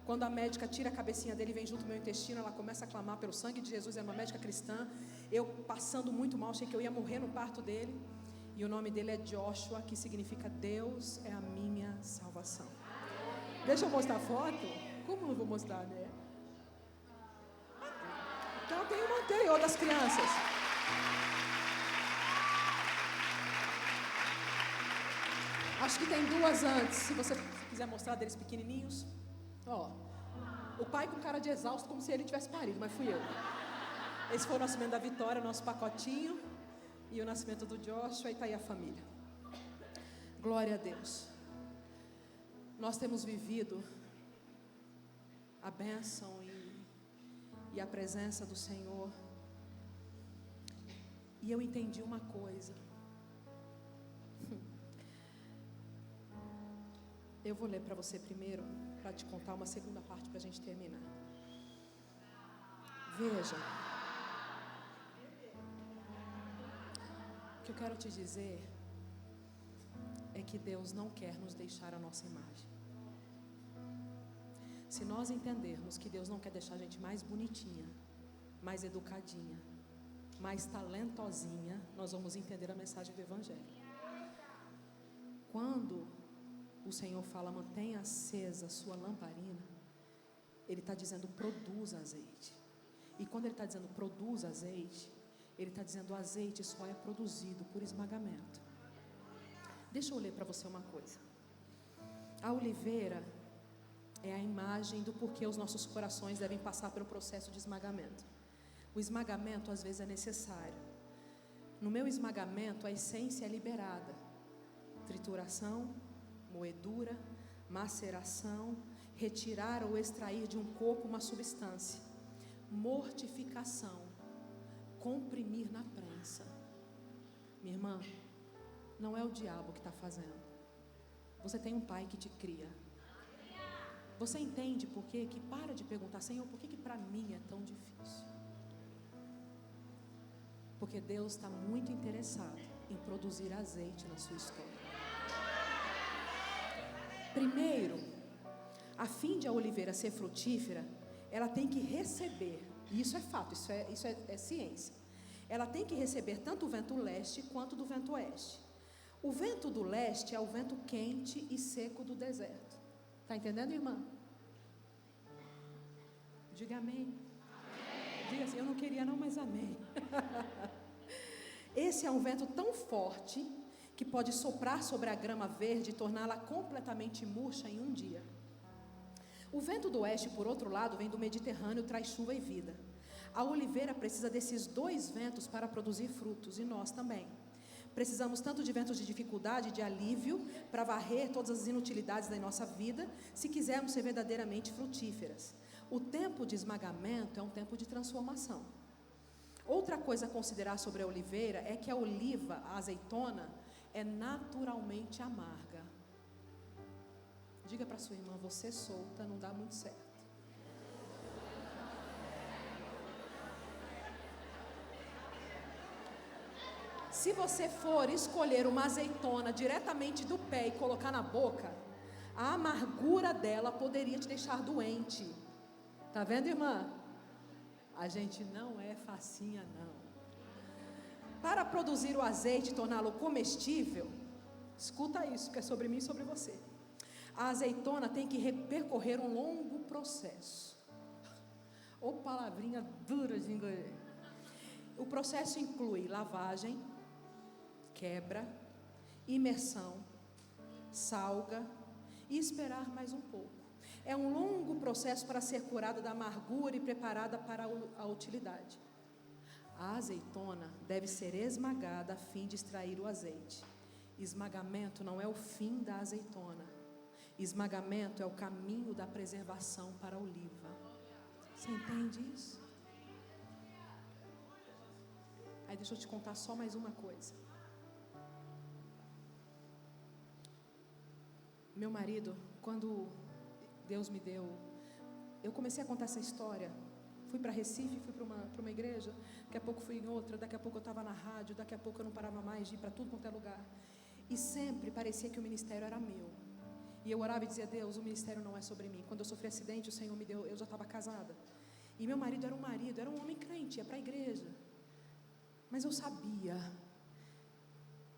Quando a médica tira a cabecinha dele e vem junto ao meu intestino, ela começa a clamar pelo sangue de Jesus. Era uma médica cristã. Eu passando muito mal, achei que eu ia morrer no parto dele. E o nome dele é Joshua, que significa Deus é a minha salvação. Deixa eu mostrar a foto. Como não vou mostrar, né? Então tem uma anterior das crianças. Acho que tem 2 antes. Se você quiser mostrar deles pequenininhos. Ó, o pai com cara de exausto, como se ele tivesse parido, mas fui eu. Esse foi o nascimento da Vitória, nosso pacotinho. E o nascimento do Joshua, e está aí a família. Glória a Deus. Nós temos vivido a bênção e a presença do Senhor. E eu entendi uma coisa. Eu vou ler para você primeiro, para te contar uma segunda parte para a gente terminar. Veja. O que eu quero te dizer é que Deus não quer nos deixar a nossa imagem. Se nós entendermos que Deus não quer deixar a gente mais bonitinha, mais educadinha, mais talentosinha, nós vamos entender a mensagem do Evangelho. Quando o Senhor fala: mantenha acesa a sua lamparina, Ele está dizendo: produza azeite. E quando Ele está dizendo produza azeite, Ele está dizendo: o azeite só é produzido por esmagamento. Deixa eu ler para você uma coisa. A oliveira é a imagem do porquê os nossos corações devem passar pelo processo de esmagamento. O esmagamento às vezes é necessário. No meu esmagamento a essência é liberada. Trituração, moedura, maceração, retirar ou extrair de um corpo uma substância. Mortificação, comprimir na prensa. Minha irmã, não é o diabo que está fazendo. Você tem um pai que te cria. Você entende por quê? Que para de perguntar: Senhor, por que para mim é tão difícil? Porque Deus está muito interessado em produzir azeite na sua história. Primeiro, a fim de a oliveira ser frutífera, ela tem que receber, e isso é fato, isso é ciência. Ela tem que receber tanto o vento leste quanto do vento oeste. O vento do leste é o vento quente e seco do deserto. Está entendendo, irmã? Diga amém. Diga assim, eu não queria não, mas amém. Esse é um vento tão forte que pode soprar sobre a grama verde e torná-la completamente murcha em um dia. O vento do oeste, por outro lado, vem do Mediterrâneo, traz chuva e vida. A oliveira precisa desses dois ventos para produzir frutos, e nós também. Precisamos tanto de ventos de dificuldade, de alívio, para varrer todas as inutilidades da nossa vida, se quisermos ser verdadeiramente frutíferas. O tempo de esmagamento é um tempo de transformação. Outra coisa a considerar sobre a oliveira é que a oliva, a azeitona, é naturalmente amarga. Diga para sua irmã, você solta não dá muito certo. Se você for escolher uma azeitona diretamente do pé e colocar na boca, a amargura dela poderia te deixar doente. Tá vendo, irmã? A gente não é facinha, não. Para produzir o azeite e torná-lo comestível, escuta isso, que é sobre mim e sobre você. A azeitona tem que percorrer um longo processo. Ô palavrinha dura de engolir. O processo inclui lavagem, quebra, imersão, salga e esperar mais um pouco. É um longo processo para ser curada da amargura e preparada para a utilidade. A azeitona deve ser esmagada a fim de extrair o azeite. Esmagamento não é o fim da azeitona. Esmagamento é o caminho da preservação para a oliva. Você entende isso? Aí deixa eu te contar só mais uma coisa. Meu marido, quando Deus me deu, eu comecei a contar essa história. Fui para Recife, fui para uma igreja, daqui a pouco fui em outra, daqui a pouco eu estava na rádio, daqui a pouco eu não parava mais de ir para tudo quanto é lugar. E sempre parecia que o ministério era meu. E eu orava e dizia, Deus, o ministério não é sobre mim. Quando eu sofri acidente, o Senhor me deu, eu já estava casada. E meu marido, era um homem crente, ia para a igreja. Mas eu sabia,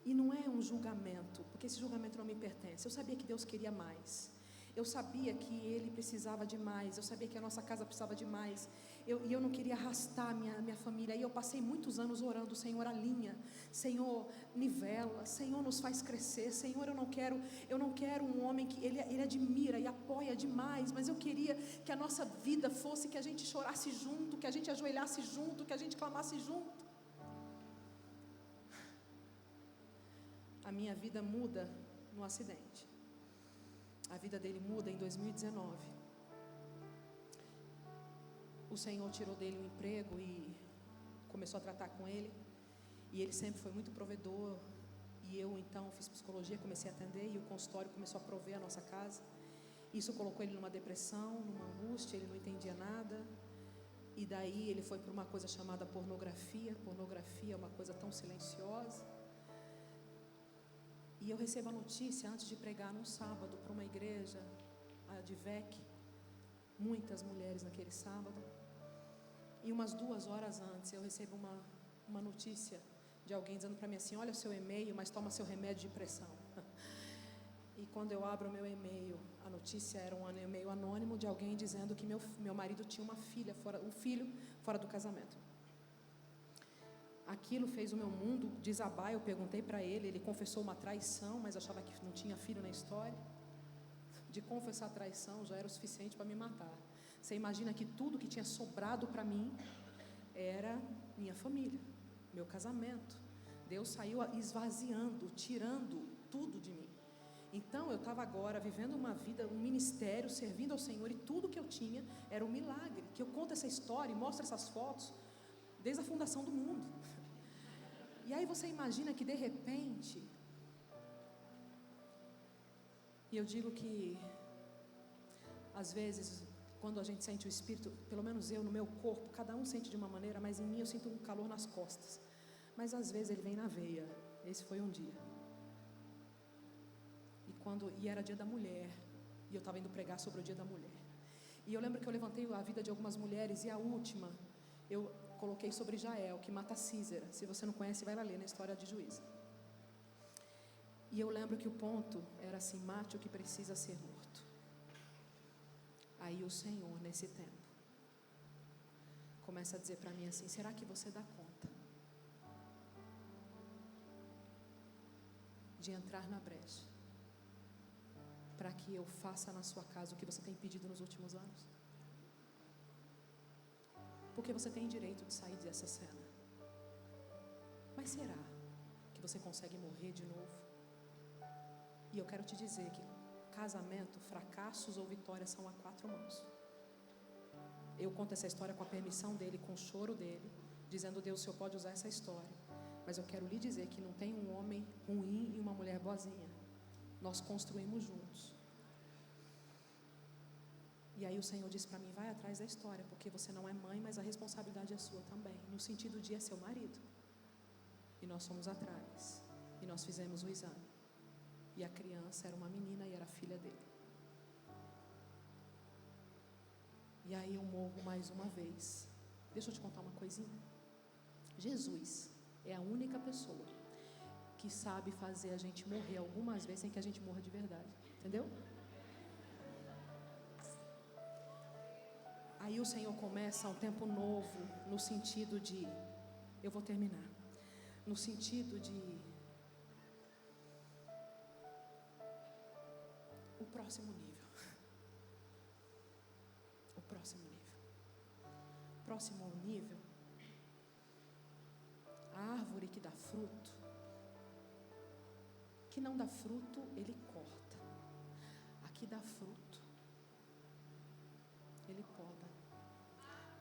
e não é um julgamento, porque esse julgamento não me pertence. Eu sabia que Deus queria mais. Eu sabia que Ele precisava de mais. Eu sabia que a nossa casa precisava de mais. E eu não queria arrastar minha família. E eu passei muitos anos orando, Senhor, alinha, Senhor, nivela, Senhor, nos faz crescer. Senhor, eu não quero um homem que ele admira e apoia demais, mas eu queria que a nossa vida fosse que a gente chorasse junto, que a gente ajoelhasse junto, que a gente clamasse junto. A minha vida muda no acidente. A vida dele muda em 2019. O Senhor tirou dele um emprego e começou a tratar com ele. E ele sempre foi muito provedor. E eu então fiz psicologia, comecei a atender. E o consultório começou a prover a nossa casa. Isso colocou ele numa depressão, numa angústia. Ele não entendia nada. E daí ele foi para uma coisa chamada pornografia. Pornografia é uma coisa tão silenciosa. E eu recebo a notícia antes de pregar num sábado para uma igreja, a Divec, muitas mulheres naquele sábado. E umas 2 horas antes eu recebo uma notícia de alguém dizendo para mim assim, olha o seu e-mail, mas toma seu remédio de pressão. E quando eu abro o meu e-mail, a notícia era um e-mail anônimo de alguém dizendo que meu marido tinha um filho fora do casamento. Aquilo fez o meu mundo desabar. Eu perguntei para ele confessou uma traição, mas achava que não tinha filho na história. De confessar a traição já era o suficiente para me matar. Você imagina que tudo que tinha sobrado para mim era minha família, meu casamento. Deus saiu esvaziando, tirando tudo de mim. Então eu estava agora vivendo uma vida, um ministério, servindo ao Senhor, e tudo que eu tinha era um milagre. Que eu conto essa história e mostro essas fotos desde a fundação do mundo. E aí você imagina que de repente, e eu digo que às vezes quando a gente sente o Espírito, pelo menos eu no meu corpo, cada um sente de uma maneira, mas em mim eu sinto um calor nas costas, mas às vezes ele vem na veia. Esse foi um dia, e era dia da mulher, e eu estava indo pregar sobre o dia da mulher, e eu lembro que eu levantei a vida de algumas mulheres, e a última eu coloquei sobre Jael, que mata Císera. Se você não conhece, vai lá ler na história de Juízes. E eu lembro que o ponto era assim: mate o que precisa ser morto. Aí o Senhor, nesse tempo, começa a dizer para mim assim: será que você dá conta de entrar na brecha para que eu faça na sua casa o que você tem pedido nos últimos anos? Porque você tem direito de sair dessa cena. Mas será que você consegue morrer de novo? E eu quero te dizer que casamento, fracassos ou vitórias são a 4 mãos. Eu conto essa história com a permissão dele, com o choro dele, dizendo: Deus, o Senhor pode usar essa história, mas eu quero lhe dizer que não tem um homem ruim e uma mulher boazinha. Nós construímos juntos. E aí o Senhor disse para mim: vai atrás da história, porque você não é mãe, mas a responsabilidade é sua também, no sentido de é seu marido. E nós fomos atrás, e nós fizemos o exame, e a criança era uma menina e era filha dele. E aí eu morro mais uma vez. Deixa eu te contar uma coisinha. Jesus é a única pessoa que sabe fazer a gente morrer algumas vezes sem que a gente morra de verdade, entendeu? Aí o Senhor começa um tempo novo, no sentido de, eu vou terminar, no sentido de o próximo nível. O próximo nível. Próximo nível, a árvore que dá fruto, que não dá fruto, ele corta. A que dá fruto, ele poda,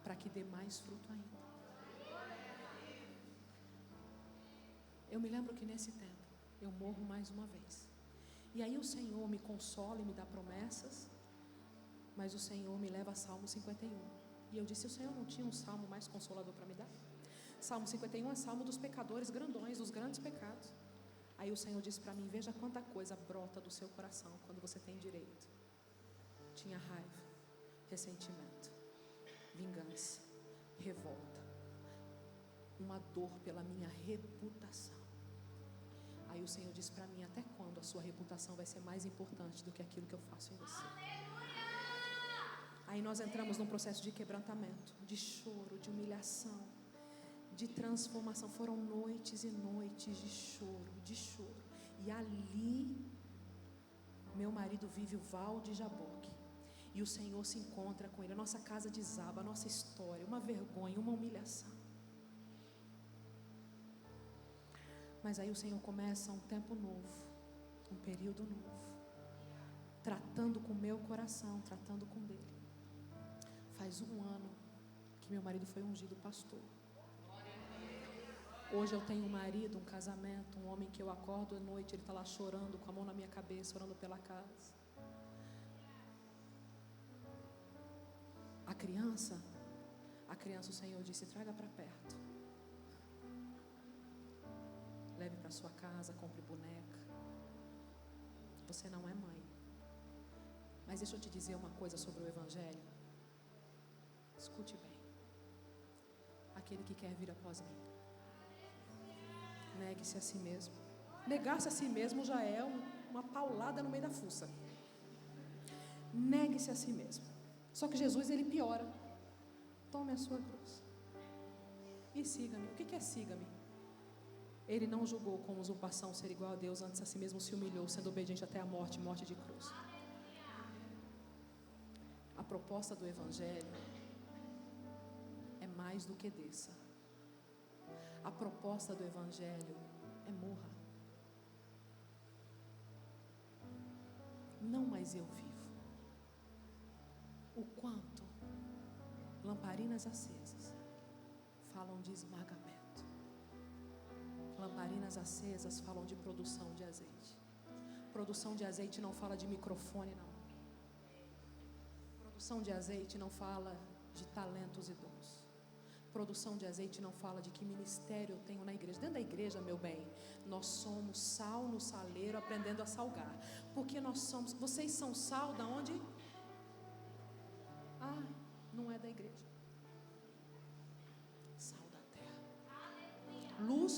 para que dê mais fruto ainda. Eu me lembro que nesse tempo, eu morro mais uma vez. E aí o Senhor me consola e me dá promessas, mas o Senhor me leva a Salmo 51. E eu disse: o Senhor não tinha um salmo mais consolador para me dar? Salmo 51 é salmo dos pecadores grandões, dos grandes pecados. Aí o Senhor disse para mim: veja quanta coisa brota do seu coração quando você tem direito. Tinha raiva, ressentimento, vingança, revolta, uma dor pela minha reputação. Aí o Senhor disse para mim: até quando a sua reputação vai ser mais importante do que aquilo que eu faço em você? Aí nós entramos num processo de quebrantamento, de choro, de humilhação, de transformação. Foram noites e noites de choro, de choro. E ali, meu marido vive o val de Jaboque. E o Senhor se encontra com ele. A nossa casa desaba, a nossa história, uma vergonha, uma humilhação. Mas aí o Senhor começa um tempo novo, um período novo, tratando com o meu coração, tratando com dele. Faz 1 ano que meu marido foi ungido pastor. Hoje eu tenho um marido, um casamento, um homem que eu acordo à noite, ele está lá chorando, com a mão na minha cabeça, orando pela casa. A criança o Senhor disse: traga para perto. Leve para sua casa, compre boneca. Você não é mãe. Mas deixa eu te dizer uma coisa sobre o Evangelho. Escute bem. Aquele que quer vir após mim, negue-se a si mesmo. Negar-se a si mesmo já é uma paulada no meio da fuça. Negue-se a si mesmo. Só que Jesus, ele piora. Tome a sua cruz e siga-me. O que é siga-me? Ele não julgou com usurpação ser igual a Deus, antes a si mesmo se humilhou, sendo obediente até a morte, morte de cruz. A proposta do Evangelho é mais do que desça. A proposta do Evangelho é morra. Não mais eu vivo. O quanto lamparinas acesas falam de esmagamento. Lamparinas acesas falam de produção de azeite. Produção de azeite não fala de microfone, não. Produção de azeite não fala de talentos e dons. Produção de azeite não fala de que ministério eu tenho na igreja. Dentro da igreja, meu bem, nós somos sal no saleiro, aprendendo a salgar. Porque nós somos, vocês são sal da onde? Ah, não é da igreja. Sal da terra. Luz.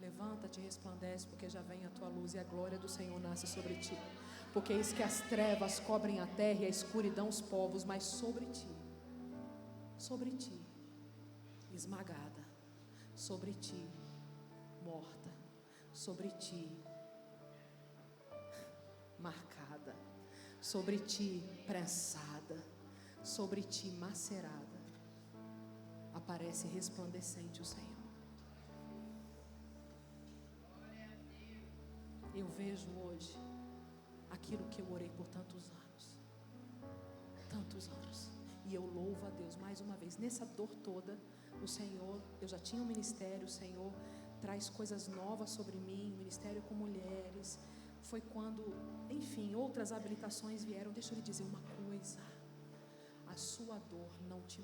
Levanta-te, forte resplandece, porque já vem a tua luz e a glória do Senhor nasce sobre ti. Porque eis que as trevas cobrem a terra e a escuridão os povos, mas sobre ti, esmagada, sobre ti, morta, sobre ti, marcada, sobre ti, prensada, sobre ti, macerada, aparece resplandecente o Senhor. Eu vejo hoje aquilo que eu orei por tantos anos, e eu louvo a Deus mais uma vez, nessa dor toda, o Senhor, eu já tinha um ministério, o Senhor traz coisas novas sobre mim, ministério com mulheres, foi quando, enfim, outras habilitações vieram. Deixa eu lhe dizer uma coisa, a sua dor não te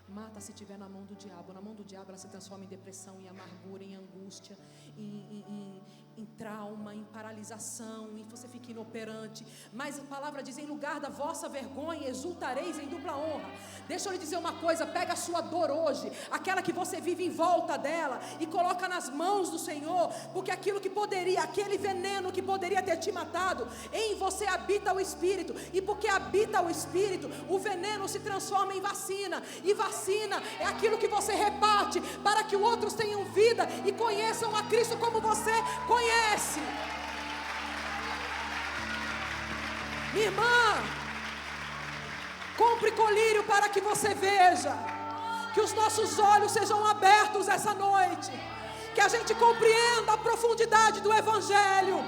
mata se estiver na mão do diabo. Na mão do diabo ela se transforma em depressão, em amargura, em angústia, em trauma, em paralisação, e você fica inoperante. Mas a palavra diz: em lugar da vossa vergonha exultareis em dupla honra. Deixa eu lhe dizer uma coisa, pega a sua dor hoje, aquela que você vive em volta dela, e coloca nas mãos do Senhor, porque aquilo que poderia, aquele veneno que poderia ter te matado, em você habita o Espírito, e porque habita o Espírito, o veneno se transforma em vacina, e vacina é aquilo que você reparte, para que outros tenham vida, e conheçam a Cristo como você conhece. Minha irmã, compre colírio para que você veja, que os nossos olhos sejam abertos essa noite, que a gente compreenda a profundidade do Evangelho.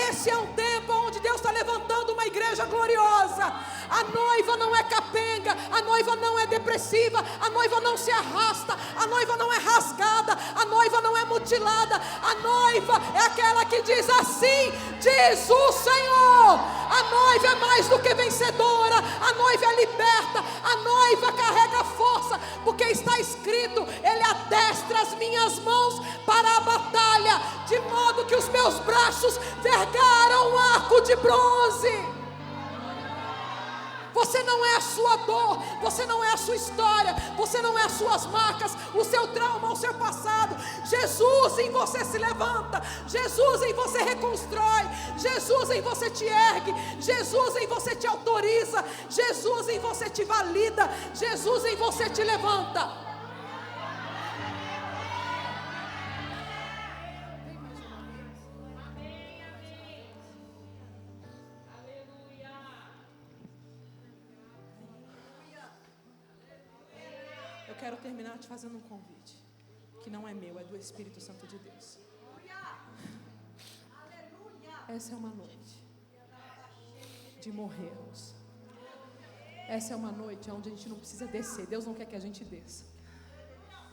Esse é um tempo onde Deus está levantando uma igreja gloriosa. A noiva não é capenga, a noiva não é depressiva, a noiva não se arrasta, a noiva não é rasgada, a noiva não é mutilada. A noiva é aquela que diz assim: diz o Senhor. A noiva é mais do que vencedora, a noiva é liberta, a noiva carrega força, porque está escrito: Ele adestra as minhas mãos para a batalha, de modo que os meus braços vergaram um arco de bronze. Você não é a sua dor, você não é a sua história, você não é as suas marcas, o seu trauma, o seu passado. Jesus em você se levanta, Jesus em você reconstrói, Jesus em você te ergue, Jesus em você te autoriza, Jesus em você te valida, Jesus em você te levanta. Eu quero terminar te fazendo um convite, que não é meu, é do Espírito Santo de Deus. Essa é uma noite de morrermos. Essa é uma noite onde a gente não precisa descer. Deus não quer que a gente desça.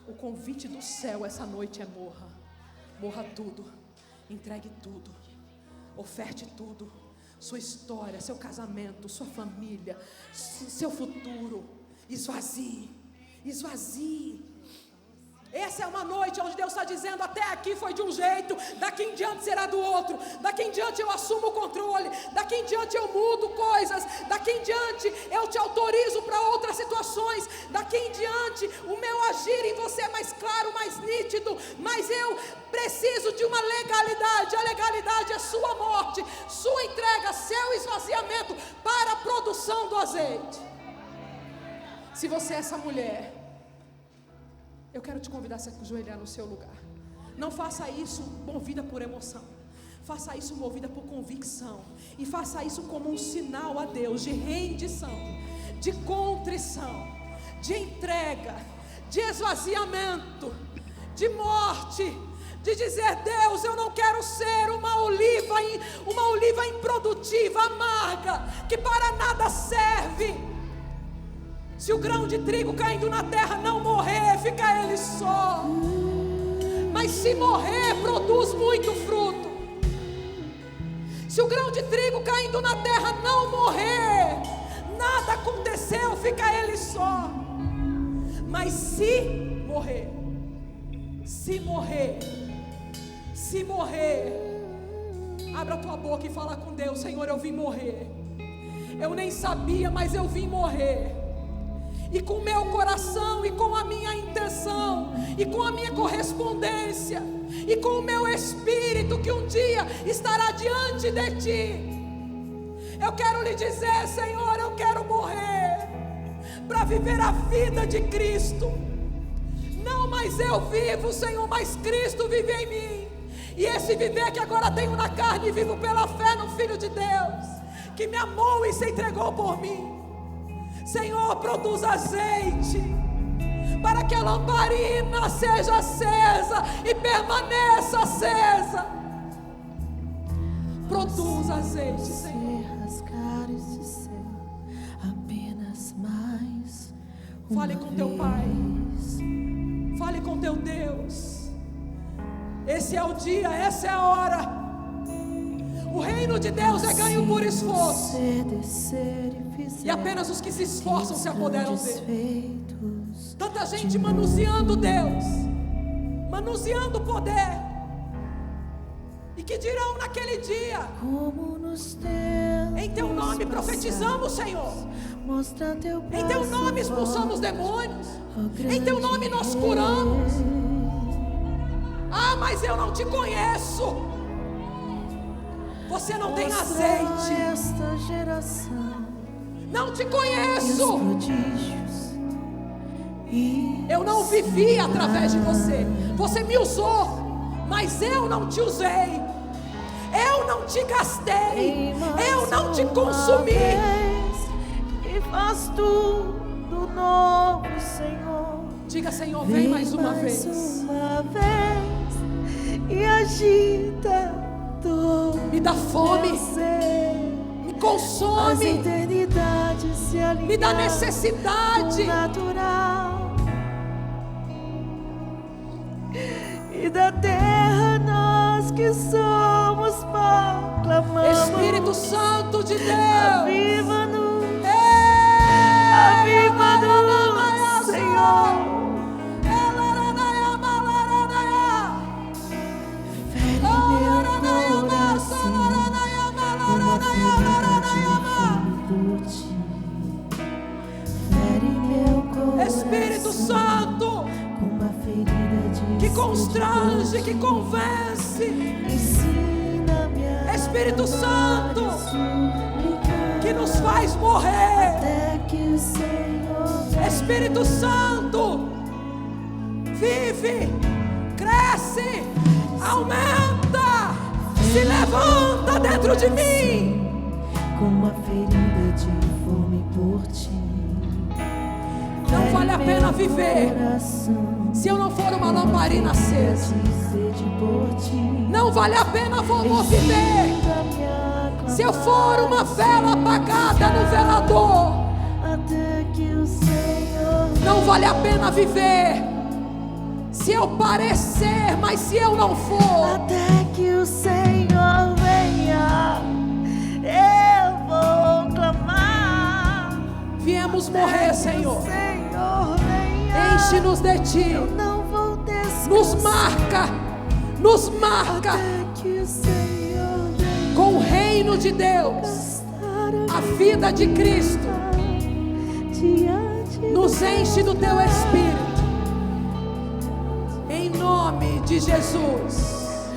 O convite do céu essa noite é: morra. Morra tudo, entregue tudo, oferte tudo. Sua história, seu casamento, sua família, seu futuro. Esvazie. Essa é uma noite onde Deus está dizendo: até aqui foi de um jeito, daqui em diante será do outro, daqui em diante eu assumo o controle, daqui em diante eu mudo coisas, daqui em diante eu te autorizo para outras situações, daqui em diante o meu agir em você é mais claro, mais nítido, mas eu preciso de uma legalidade. A legalidade é sua morte, sua entrega, seu esvaziamento para a produção do azeite. Se você é essa mulher, eu quero te convidar a se ajoelhar no seu lugar. Não faça isso movida por emoção, faça isso movida por convicção, e faça isso como um sinal a Deus de rendição, de contrição, de entrega, de esvaziamento, de morte, de dizer: Deus, eu não quero ser uma oliva improdutiva, amarga, que para nada serve. Se o grão de trigo caindo na terra não morrer, fica ele só. Mas se morrer, produz muito fruto. Se o grão de trigo caindo na terra não morrer, nada aconteceu, fica ele só. Mas se morrer, abra a tua boca e fala com Deus: Senhor, eu vim morrer. Eu nem sabia, mas eu vim morrer. E com o meu coração, e com a minha intenção, e com a minha correspondência, e com o meu espírito que um dia estará diante de Ti. Eu quero lhe dizer, Senhor, eu quero morrer para viver a vida de Cristo. Não mais eu vivo, Senhor, mas Cristo vive em mim. E esse viver que agora tenho na carne, vivo pela fé no Filho de Deus, que me amou e se entregou por mim. Senhor, produz azeite, para que a lamparina seja acesa e permaneça acesa. Produz azeite, Senhor. Rasgar esse céu apenas mais. Fale com teu Pai, fale com teu Deus. Esse é o dia, essa é a hora. O reino de Deus é ganho por esforço, e apenas os que se esforçam se apoderam dele. Tanta gente manuseando Deus, manuseando o poder, e que dirão naquele dia: em teu nome profetizamos, Senhor, em teu nome expulsamos demônios, em teu nome nós curamos. Ah, mas eu não te conheço. Você não tem azeite. Esta geração, não te conheço. Eu não vivi através de você. Você me usou, mas eu não te usei. Eu não te gastei. Eu não te consumi. E faz tudo novo, Senhor. Diga, Senhor, vem mais uma vez. E agita todo. Me dá fome. Me consome. Me dá necessidade. Natural. E da terra nós que somos proclamamos. Espírito Santo de Deus, aviva-nos. Aviva-nos, Senhor. Espírito Santo, que constrange, que convence. Espírito Santo, que nos faz morrer. Espírito Santo, vive, cresce, aumenta, se levanta dentro de mim. Com uma ferida de fome por Ti. Não vale a pena viver se eu não for uma lamparina acesa. Não vale a pena viver se eu for uma vela apagada no velador. Não vale a pena viver se eu parecer, mas se eu não for. Até que o Senhor venha, eu vou clamar. Viemos morrer, Senhor. Enche-nos de Ti. Nos marca com o reino de Deus, a vida de Cristo. Nos enche do Teu Espírito, em nome de Jesus.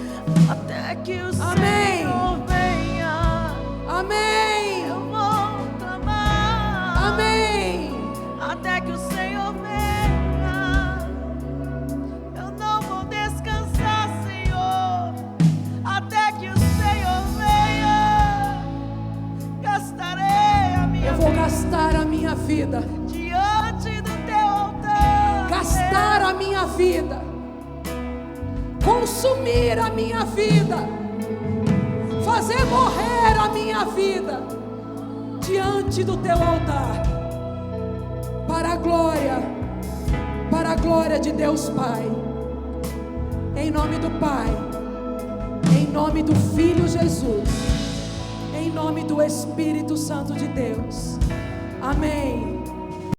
Até que o Amém. Senhor venha, Amém. eu vou clamar. Amém. Até que o Senhor venha, eu não vou descansar, Senhor. Até que o Senhor venha, gastarei a minha vida. Eu vou gastar a minha vida. Diante do Teu altar. Gastar a minha vida. Consumir a minha vida. Fazer morrer a minha vida diante do Teu altar. Para a glória de Deus Pai, em nome do Pai, em nome do Filho Jesus, em nome do Espírito Santo de Deus. Amém.